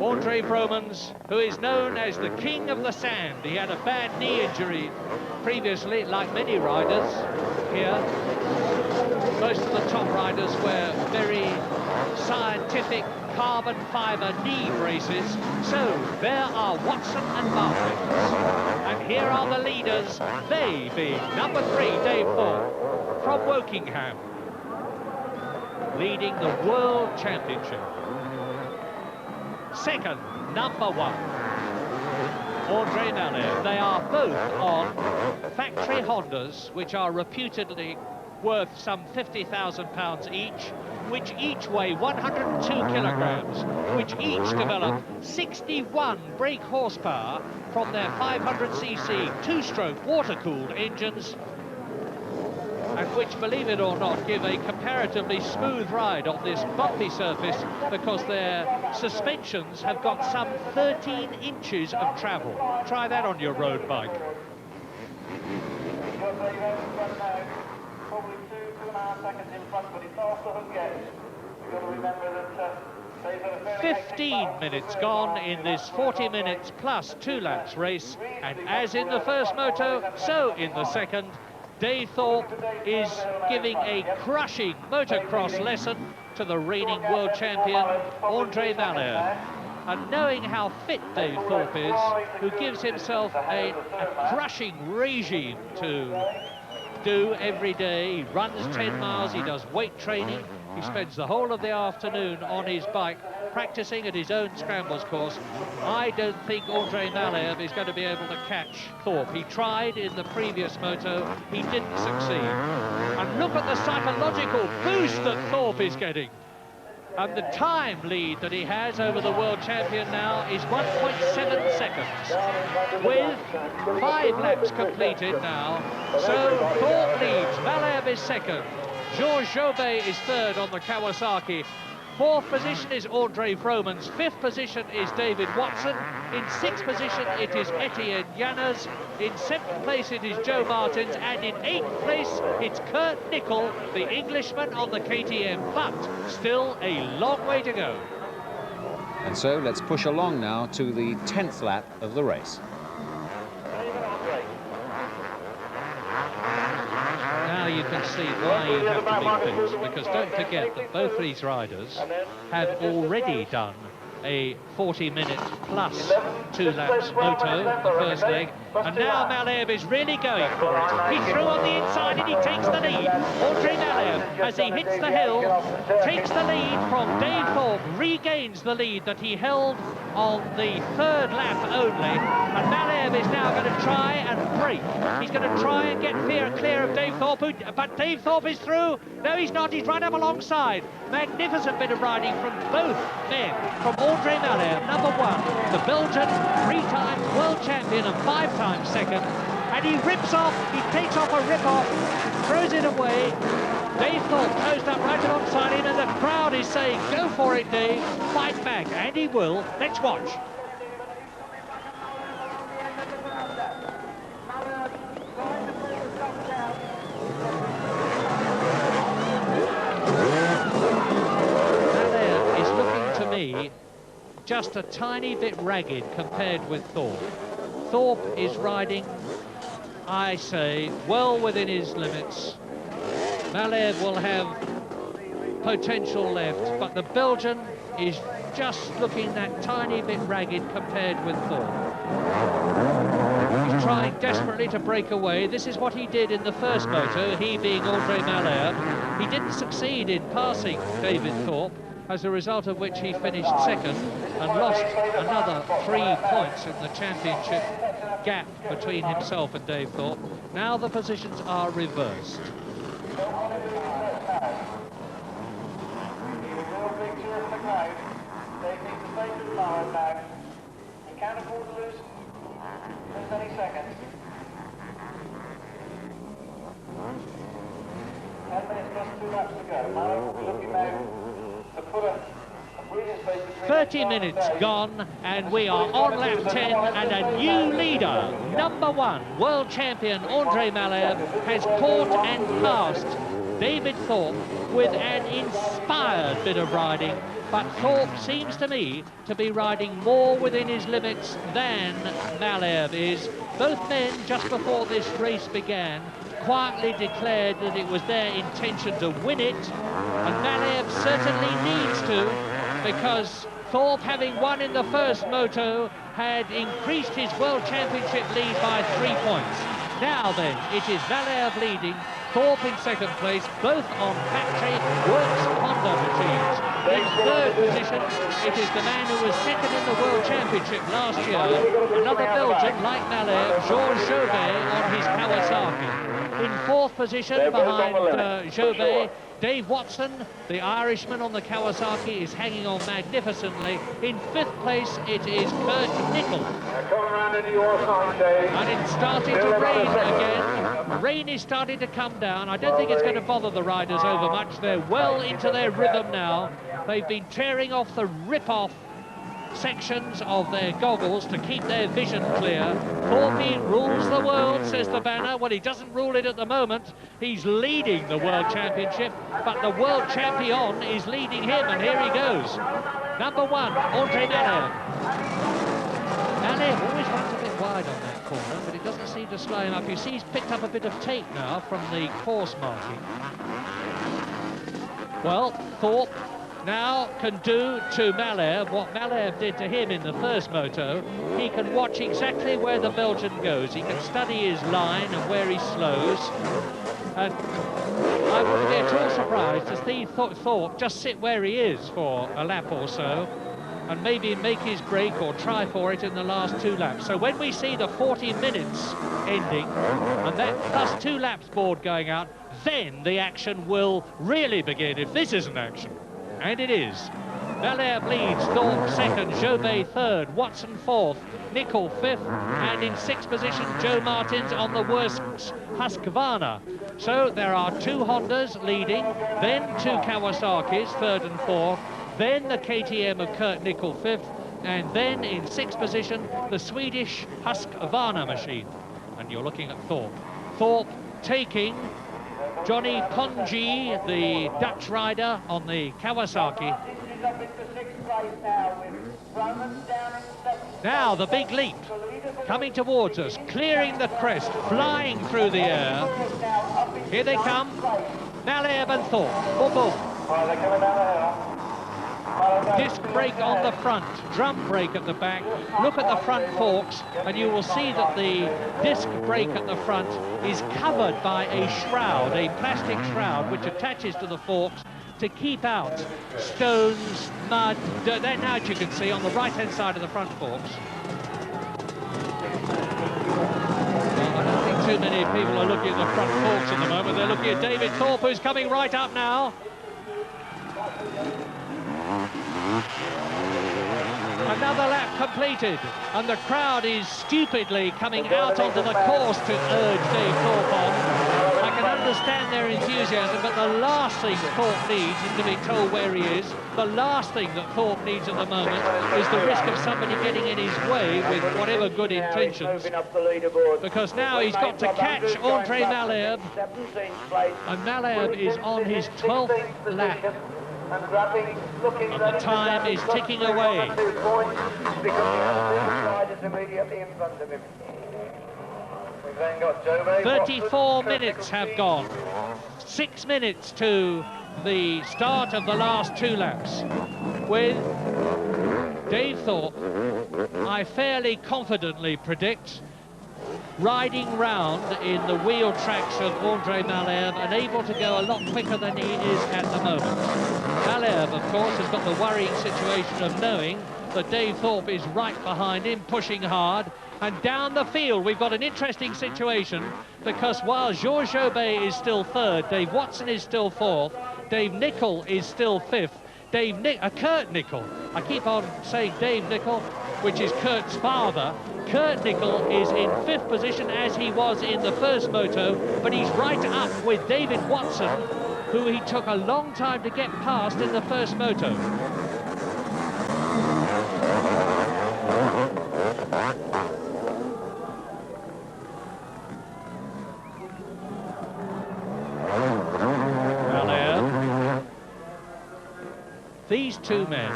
Andre Vromans, who is known as the king of the sand. He had a bad knee injury previously, like many riders here. Most of the top riders wear very scientific carbon fibre knee braces. So there are Watson and Martins. And here are the leaders, they being number 3, Dave Thorpe, from Wokingham, leading the World Championship. Second, number 1, Andre Malherbe. They are both on factory Hondas, which are reputedly worth some £50,000 each, which each weigh 102 kilograms, which each develop 61 brake horsepower from their 500cc two-stroke water-cooled engines, and which, believe it or not, give a comparatively smooth ride on this bumpy surface, because their suspensions have got some 13 inches of travel. Try that on your road bike. Probably 2.5 seconds in front, but it's faster than Get. You've got to remember that 15 minutes gone in this 40 minutes plus 2 laps race, and as in the first moto, so in the second, Dave Thorpe is giving a crushing motocross lesson to the reigning world champion Andre Malherbe. And knowing how fit Dave Thorpe is, who gives himself a crushing regime to do every day. He runs 10 miles, he does weight training, he spends the whole of the afternoon on his bike practicing at his own scrambles course. I don't think Andre Malherbe is going to be able to catch Thorpe. He tried in the previous moto, he didn't succeed. And look at the psychological boost that Thorpe is getting. And the time lead that he has over the world champion now is 1.7 seconds, with 5 laps completed now. So Thorpe leads, Malherbe is second, Georges Jobet is third on the Kawasaki. 4th position is Andre Vromans, 5th position is David Watson, in 6th position it is Etienne Yammers, in 7th place it is Joe Martins, and in 8th place it's Kurt Nickel, the Englishman on the KTM, but still a long way to go. And so let's push along now to the 10th lap of the race. now you can see why you have to be fixed, because don't forget that both these riders have already done a 40-minute plus 2 laps moto, the first leg, and now Malherbe is really going for it. He's through on the inside and he takes the lead. Andre Malherbe, as he hits the hill, takes the lead from Dave Thorpe, regains the lead that he held on the 3rd lap only, and Malherbe is now going to try and break. He's going to try and get clear of Dave Thorpe, but Dave Thorpe is through. No, he's not. He's right up alongside. Magnificent bit of riding from both men, from Andre Malherbe, number 1, the Belgian 3-time world champion and 5-time second, and he rips off, he takes off a rip-off, throws it away. Dave Thorpe closed up right alongside him, and the crowd is saying, go for it, Dave, fight back, and he will. Let's watch. Malherbe is looking to me just a tiny bit ragged compared with Thorpe. Thorpe is riding, I say, well within his limits. Malherbe will have potential left, but the Belgian is just looking that tiny bit ragged compared with Thorpe. He's trying desperately to break away. This is what he did in the first moto, he being Andre Malherbe. He didn't succeed in passing David Thorpe, as a result of which he finished second and lost another 3 points in the championship gap between himself and Dave Thorpe. Now the positions are reversed. "30 minutes gone, and we are on lap 10, and a new leader, number 1, world champion Andre Malherbe, has caught and passed David Thorpe with an inspired bit of riding, but Thorpe seems to me to be riding more within his limits than Malherbe is. Both men, just before this race began, quietly declared that it was their intention to win it, and Malherbe certainly needs to, because Thorpe, having won in the first moto, had increased his World Championship lead by 3 points. Now then, it is Malherbe leading, Thorpe in second place, both on factory works Honda machines. In third position, it is the man who was second in the World Championship last year, another Belgian like Malherbe, Georges Jobet on his Kawasaki. In fourth position, behind Jobet, Dave Watson, the Irishman on the Kawasaki, is hanging on magnificently. In fifth place, it is Kurt Nickel. And it's starting to rain again. Rain is starting to come down. I don't think it's going to bother the riders over much. They're well into their rhythm now. They've been tearing off the rip-off sections of their goggles to keep their vision clear. Thorpe rules the world, says the banner. Well, he doesn't rule it at the moment. He's leading the World Championship, but the World Champion is leading him, and here he goes. Number 1, Andre Malherbe. Malherbe always runs a bit wide on that corner, but it doesn't seem to slow him up. You see he's picked up a bit of tape now from the course marking. Well, Thorpe now can do to Malherbe what Malherbe did to him in the first moto. He can watch exactly where the Belgian goes. He can study his line and where he slows. And I wouldn't be at all surprised to see Thorpe just sit where he is for a lap or so and maybe make his break or try for it in the last 2 laps. So when we see the 40 minutes ending and that plus 2 laps board going out, then the action will really begin, if this isn't action. And it is. Malherbe leads, Thorpe second, Jobet third, Watson fourth, Nickel fifth, and in sixth position, Joe Martins on the worst Husqvarna. So there are 2 Hondas leading, then 2 Kawasaki's, third and fourth, then the KTM of Kurt Nickel fifth, and then in sixth position, the Swedish Husqvarna machine. And you're looking at Thorpe. Thorpe taking Johnny Pongi, the Dutch rider on the Kawasaki. Up into 6th place now with Now the big leap, coming towards us, clearing the crest, flying through the air. Here they come, Malherbe and Thorpe. Boom, boom. They're coming down the hill. Disc brake on the front, drum brake at the back. Look at the front forks and you will see that the disc brake at the front is covered by a shroud, a plastic shroud which attaches to the forks to keep out stones, mud, dirt. There now, as you can see, on the right-hand side of the front forks. Well, I don't think too many people are looking at the front forks at the moment. They're looking at David Thorpe, who's coming right up now. Another lap completed, and the crowd is stupidly coming out onto the course to urge Dave Thorpe on. I can understand their enthusiasm, but the last thing Thorpe needs is to be told where he is. The last thing that Thorpe needs at the moment is the risk of somebody getting in his way with whatever good intentions. Because now he's got to catch Andre Malherbe, and Malherbe is on his 12th lap. And the time is ticking away. 34 minutes have gone. 6 minutes to the start of the last 2 laps. With Dave Thorpe, I fairly confidently predict, riding round in the wheel tracks of Andre Malherbe and able to go a lot quicker than he is at the moment. Malherbe, of course, has got the worrying situation of knowing that Dave Thorpe is right behind him, pushing hard. And down the field, we've got an interesting situation, because while Georges Jobet is still 3rd, Dave Watson is still 4th, Dave Nicol is still 5th, Kurt Nicol, I keep on saying Dave Nicol, which is Kurt's father. Kurt Nicol is in 5th position, as he was in the first moto, but he's right up with David Watson, who he took a long time to get past in the first moto. Malherbe. These two men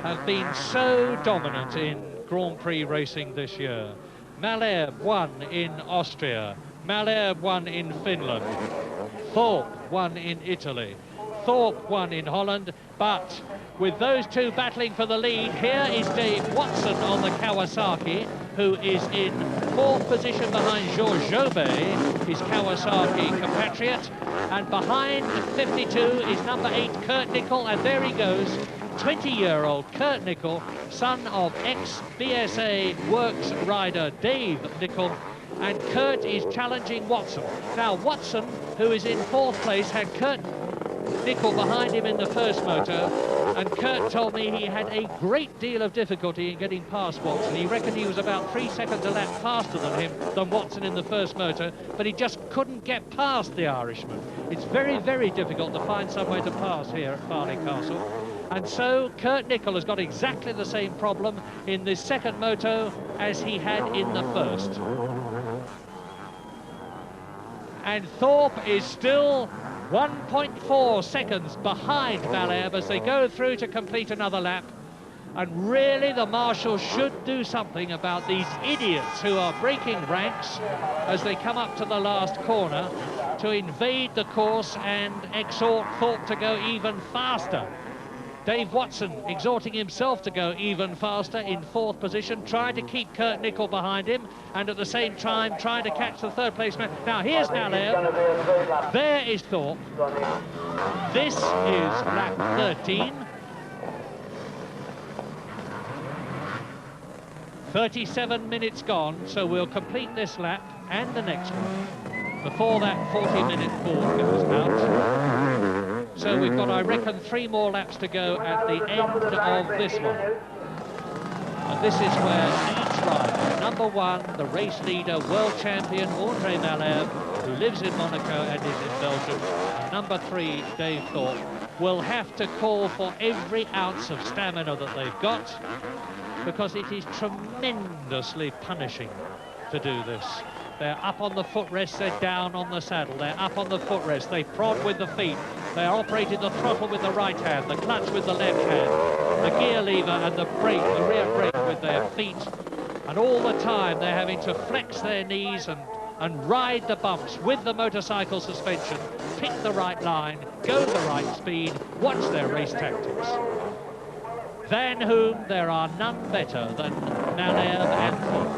have been so dominant in Grand Prix racing this year. Malherbe won in Austria, Malherbe won in Finland, Thorpe won in Italy, Thorpe won in Holland, but with those two battling for the lead, here is Dave Watson on the Kawasaki, who is in 4th position behind Georges Jobet, his Kawasaki compatriot, and behind 52 is number 8 Kurt Nicol, and there he goes, 20-year-old Kurt Nicol, son of ex-BSA Works rider Dave Nicol, and Kurt is challenging Watson. Now Watson, who is in 4th place, had Kurt Nicol behind him in the first moto, and Kurt told me he had a great deal of difficulty in getting past Watson. He reckoned he was about 3 seconds a lap faster than Watson in the first moto, but he just couldn't get past the Irishman. It's very, very difficult to find some way to pass here at Farleigh Castle. And so Kurt Nicol has got exactly the same problem in this second moto as he had in the first. And Thorpe is still 1.4 seconds behind Malherbe as they go through to complete another lap. And really the marshals should do something about these idiots who are breaking ranks as they come up to the last corner to invade the course and exhort Thorpe to go even faster. Dave Watson exhorting himself to go even faster in 4th position, trying to keep Kurt Nicol behind him, and at the same time trying to catch the 3rd place man. Now here's Malherbe, there is Thorpe, this is lap 13. 37 minutes gone, so we'll complete this lap and the next one before that 40-minute board goes out. So we've got, I reckon, 3 more laps to go at the end of this one. And this is where each rider, number 1, the race leader, world champion Andre Malherbe, who lives in Monaco and is in Belgium, and number 3, Dave Thorpe, will have to call for every ounce of stamina that they've got, because it is tremendously punishing to do this. They're up on the footrest, they're down on the saddle, they're up on the footrest, they prod with the feet, they're operating the throttle with the right hand, the clutch with the left hand. the gear lever and the brake, the rear brake with their feet. And all the time they're having to flex their knees and ride the bumps with the motorcycle suspension, pick the right line, go the right speed, watch their race tactics. Than whom there are none better than Malherbe and Thorpe.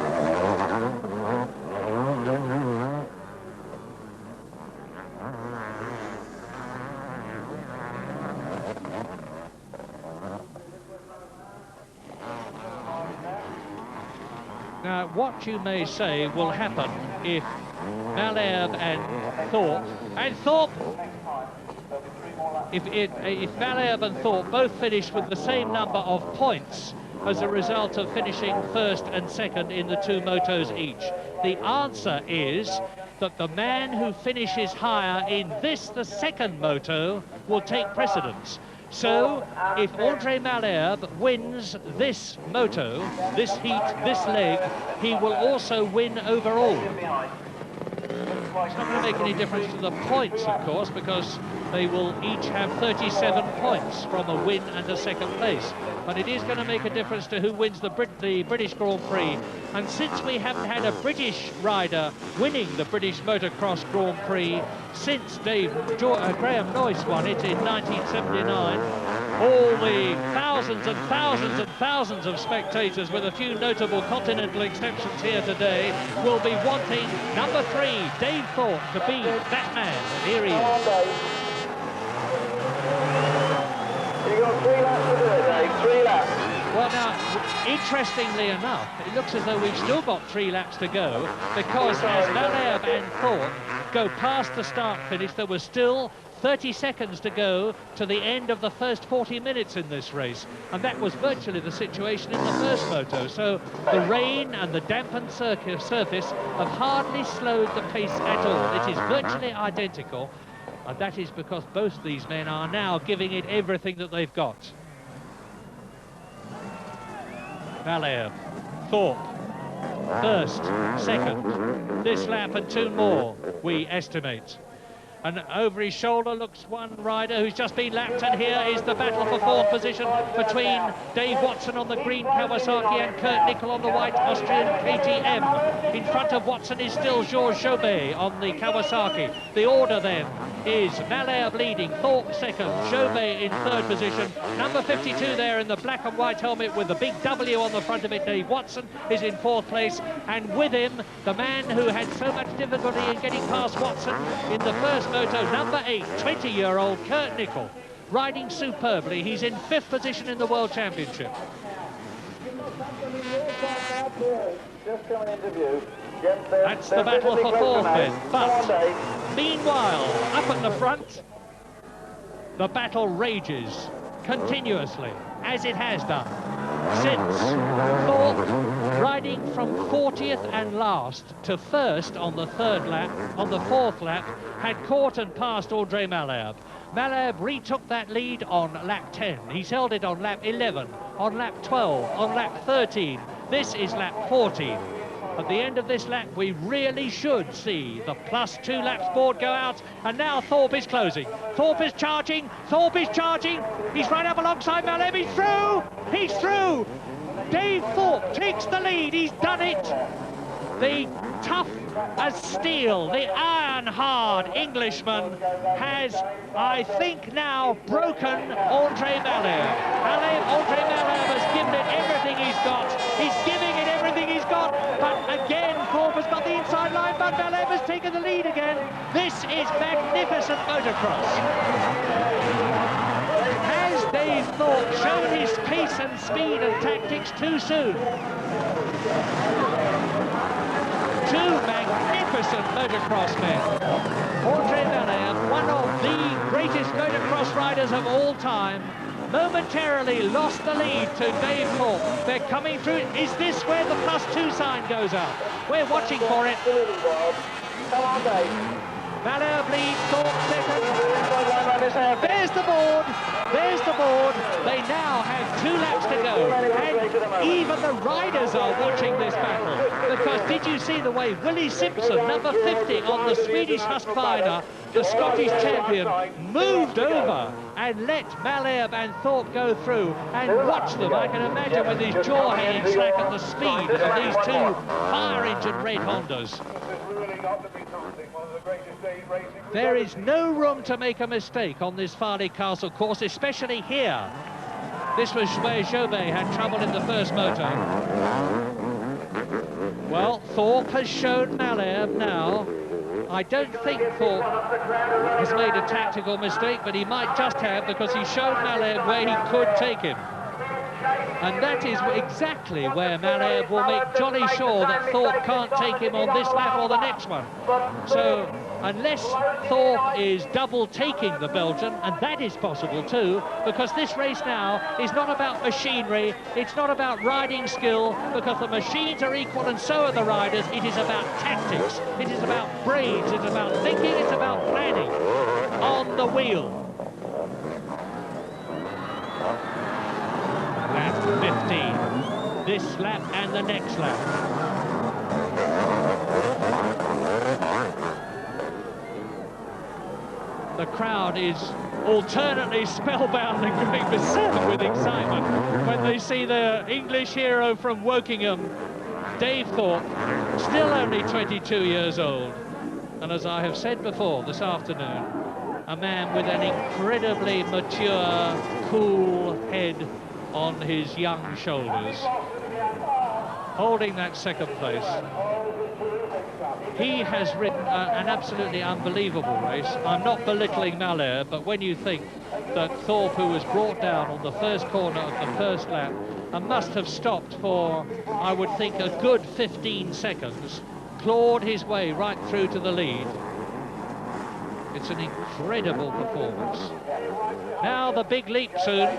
Now, what you may say will happen if Malherbe and Thorpe, if Malherbe and Thorpe both finish with the same number of points as a result of finishing first and second in the two motos each. The answer is that the man who finishes higher in this, the second moto, will take precedence. So, if Andre Malherbe wins this moto, this heat, this leg, he will also win overall. It's not going to make any difference to the points, of course, because they will each have 37 points from a win and a second place. But it is going to make a difference to who wins the British Grand Prix. And since we haven't had a British rider winning the British Motocross Grand Prix since Graham Noyce won it in 1979, all the thousands and thousands and thousands of spectators, with a few notable continental exceptions here today, will be wanting number 3, Dave Thorpe, to be that man. And here he is. You've got 3 laps to do it, Dave, 3 laps. Well, now, interestingly enough, it looks as though we've still got 3 laps to go, because as Malherbe and Thorpe go past the start-finish, there was still 30 seconds to go to the end of the first 40 minutes in this race, and that was virtually the situation in the first moto. So the rain and the dampened surface have hardly slowed the pace at all. It is virtually identical, and that is because both these men are now giving it everything that they've got. Malherbe, Thorpe, first, second, this lap and 2 more, we estimate. And over his shoulder looks one rider who's just been lapped, and here is the battle for 4th position between Dave Watson on the green Kawasaki and Kurt Nickel on the white Austrian KTM. In front of Watson is still Georges Jobet on the Kawasaki. The order then is Malherbe leading, Thorpe second, Jobet in 3rd position. Number 52 there in the black and white helmet with the big W on the front of it, Dave Watson, is in 4th place, and with him the man who had so much difficulty in getting past Watson in the first moto, number 8, 20-year-old Kurt Nickel, riding superbly. He's in 5th position in the World Championship. That's the battle for 4th then. But meanwhile, up at the front, the battle rages continuously, as it has done since Thorpe, riding from 40th and last to 1st on the 3rd lap, on the 4th lap, had caught and passed Andre Malherbe. Malherbe retook that lead on lap 10. He's held it on lap 11, on lap 12, on lap 13. This is lap 14. At the end of this lap, we really should see the +2 laps board go out, and now Thorpe is closing. Thorpe is charging, Thorpe is charging, he's right up alongside Malherbe, he's through! He's through! Dave Thorpe takes the lead, he's done it! The tough as steel, the iron-hard Englishman has, I think now, broken Andre Malherbe. Andre Malherbe has given it everything he's got. He's giving it everything he's got, but again, Thorpe has got the inside line, but Malherbe has taken the lead again. This is magnificent motocross. Has Dave Thorpe shown his pace and speed and tactics too soon? 2 magnificent motocross men. Andre Malherbe, one of the greatest motocross riders of all time, momentarily lost the lead to Dave Thorpe. They're coming through. Is this where the +2 sign goes out? We're watching for it. Come on, Dave. Malherbe leads, Thorpe second. There's the board. There's the board. They now have 2 laps to go. And even the riders are watching this battle. Because did did you see the way Willie Simpson, number 50 on the Swedish Husqvarna, the Scottish champion, moved over and let Malherbe and Thorpe go through, and watch them, I can imagine, with his jaw hanging slack at the speed of these two fire-engine red Hondas. There is no room to make a mistake on this Farleigh Castle course, especially here. This was where Jobet had trouble in the first moto. Well, Thorpe has shown Malherbe now. I don't think Thorpe has made a tactical mistake, but he might just have, because he showed Malherbe where he could take him. And that is exactly where Malherbe will make jolly sure that Thorpe can't take him on this lap or the next one. So, unless Thorpe is double taking the Belgian, and that is possible too, because this race now is not about machinery, it's not about riding skill, because the machines are equal and so are the riders. It is about tactics, it is about brains, it's about thinking, it's about planning on the wheel. Lap 15, this lap and the next lap. The crowd is alternately spellbound and going berserk with excitement when they see the English hero from Wokingham, Dave Thorpe, still only 22 years old. And as I have said before this afternoon, a man with an incredibly mature, cool head on his young shoulders, holding that second place. He has ridden an absolutely unbelievable race. I'm not belittling Malherbe, but when you think that Thorpe, who was brought down on the first corner of the first lap and must have stopped for, I would think, a good 15 seconds, clawed his way right through to the lead. It's an incredible performance. Now the big leap soon. And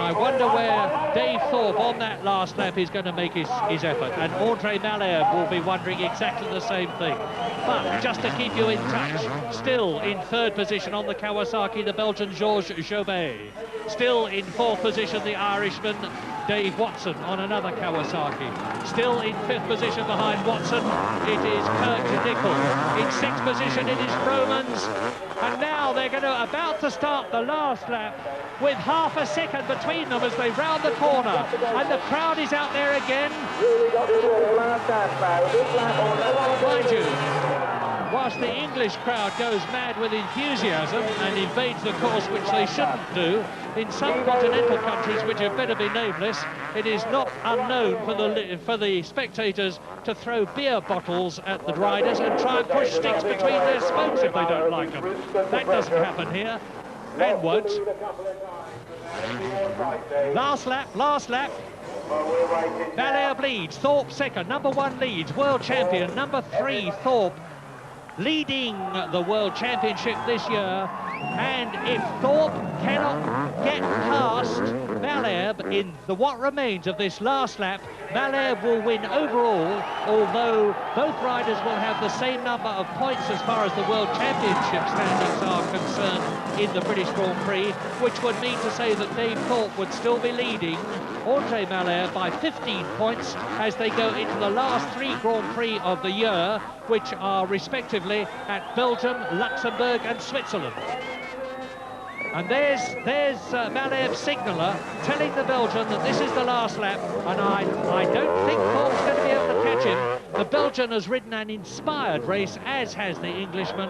I wonder where Dave Thorpe on that last lap is going to make his effort. And Andre Malherbe will be wondering exactly the same thing. But just to keep you in touch, still in third position on the Kawasaki, the Belgian Georges Jobet. Still in fourth position, the Irishman Dave Watson on another Kawasaki. Still in fifth position behind Watson, it is Kurt Nickel. In sixth position, it is Vromans. And now they're about to start the last lap with half a second between them as they round the corner. And the crowd is out there again. Mind you, whilst the English crowd goes mad with enthusiasm and invades the course, which they shouldn't do, in some continental countries, which had better be nameless, it is not unknown for the spectators to throw beer bottles at the riders and try and push sticks between their spokes if they don't like them. That doesn't happen here, and won't. Last lap, last lap. Malherbe leads, Thorpe second, number one leads, world champion, number 3, Thorpe, leading the World Championship this year. And if Thorpe cannot get past Malherbe in what remains of this last lap, Malherbe will win overall, although both riders will have the same number of points as far as the World Championship standings are concerned in the British Grand Prix, which would mean to say that Dave Thorpe would still be leading Andre Malherbe by 15 points as they go into the last 3 Grand Prix of the year, which are respectively at Belgium, Luxembourg and Switzerland. And there's Malherbe's signaller telling the Belgian that this is the last lap, and I don't think Thorpe's going to be able to catch him. The Belgian has ridden an inspired race, as has the Englishman,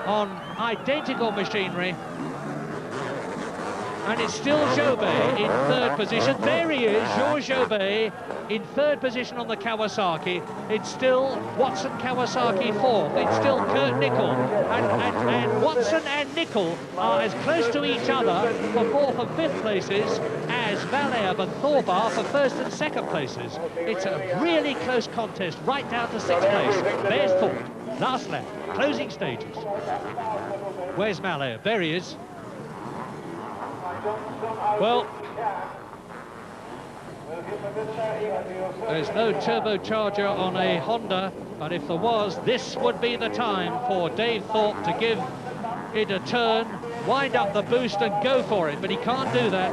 on identical machinery. And it's still Jobet in third position. There he is, Georges Jobet in third position on the Kawasaki. It's still Watson Kawasaki fourth. It's still Kurt Nickel. And Watson and Nickel are as close to each other for fourth and fifth places as Malherbe and Thorpe are for first and second places. It's a really close contest right down to sixth place. There's Thorpe, last lap, closing stages. Where's Malherbe? There he is. Well, there's no turbocharger on a Honda, but if there was, this would be the time for Dave Thorpe to give it a turn, wind up the boost and go for it, but he can't do that.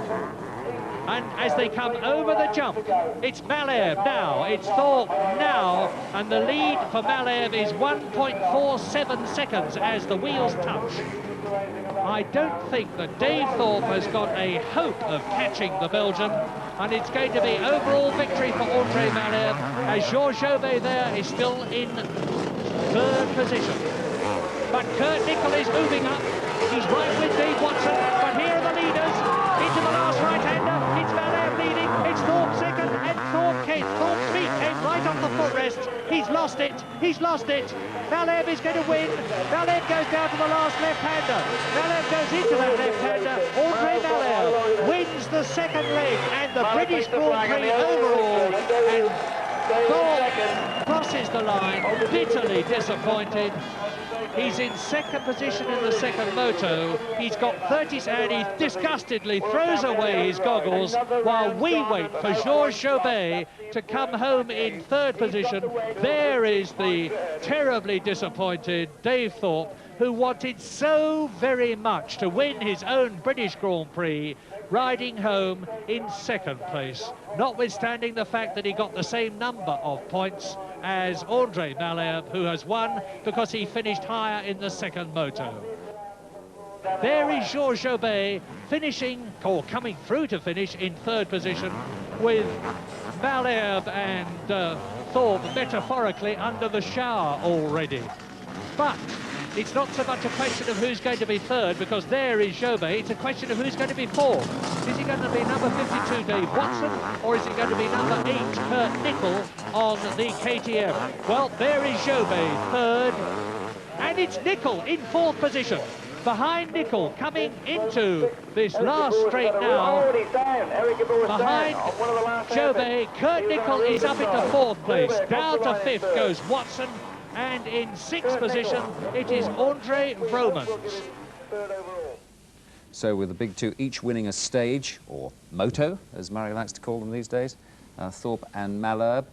And as they come over the jump, it's Malherbe now, it's Thorpe now, and the lead for Malherbe is 1.47 seconds as the wheels touch. I don't think that Dave Thorpe has got a hope of catching the Belgian, and it's going to be overall victory for Andre Malherbe, as Georges Jobet there is still in third position. But Kurt Nicol is moving up. He's right with Dave Watson, but here are the leaders. Into the last right-hander. It's Malherbe leading. It's Thorpe second, and Thorpe's feet came right off the footrest. He's lost it. He's lost it. Malherbe is going to win. Malherbe goes down to the last left-hander. Malherbe goes into that left-hander. Andre Malherbe wins the second leg and the British Grand Prix overall. And Thorpe crosses the line, bitterly disappointed. He's in second position in the second moto. He's got 30, and he disgustedly throws away his goggles while we wait for Georges Jobet to come home in third position. There is the terribly disappointed Dave Thorpe, who wanted so very much to win his own British Grand Prix, riding home in second place, notwithstanding the fact that he got the same number of points as Andre Malherbe, who has won because he finished higher in the second moto. There is Georges Jobet finishing, or coming through to finish, in third position, with Malherbe and Thorpe metaphorically under the shower already. But it's not so much a question of who's going to be third, because there is Jobet. It's a question of who's going to be fourth. Is he going to be number 52, Dave Watson, or is he going to be number 8, Kurt Nicol, on the KTM? Well, there is Jobet, third, and it's Nicol in fourth position. Behind Nicol, coming into this last straight now, behind Jobet, Kurt Nicol is up into fourth place. Down to fifth goes Watson, and in sixth position, it is Andre Vromans. So with the big two each winning a stage, or moto, as Murray likes to call them these days, Thorpe and Malherbe,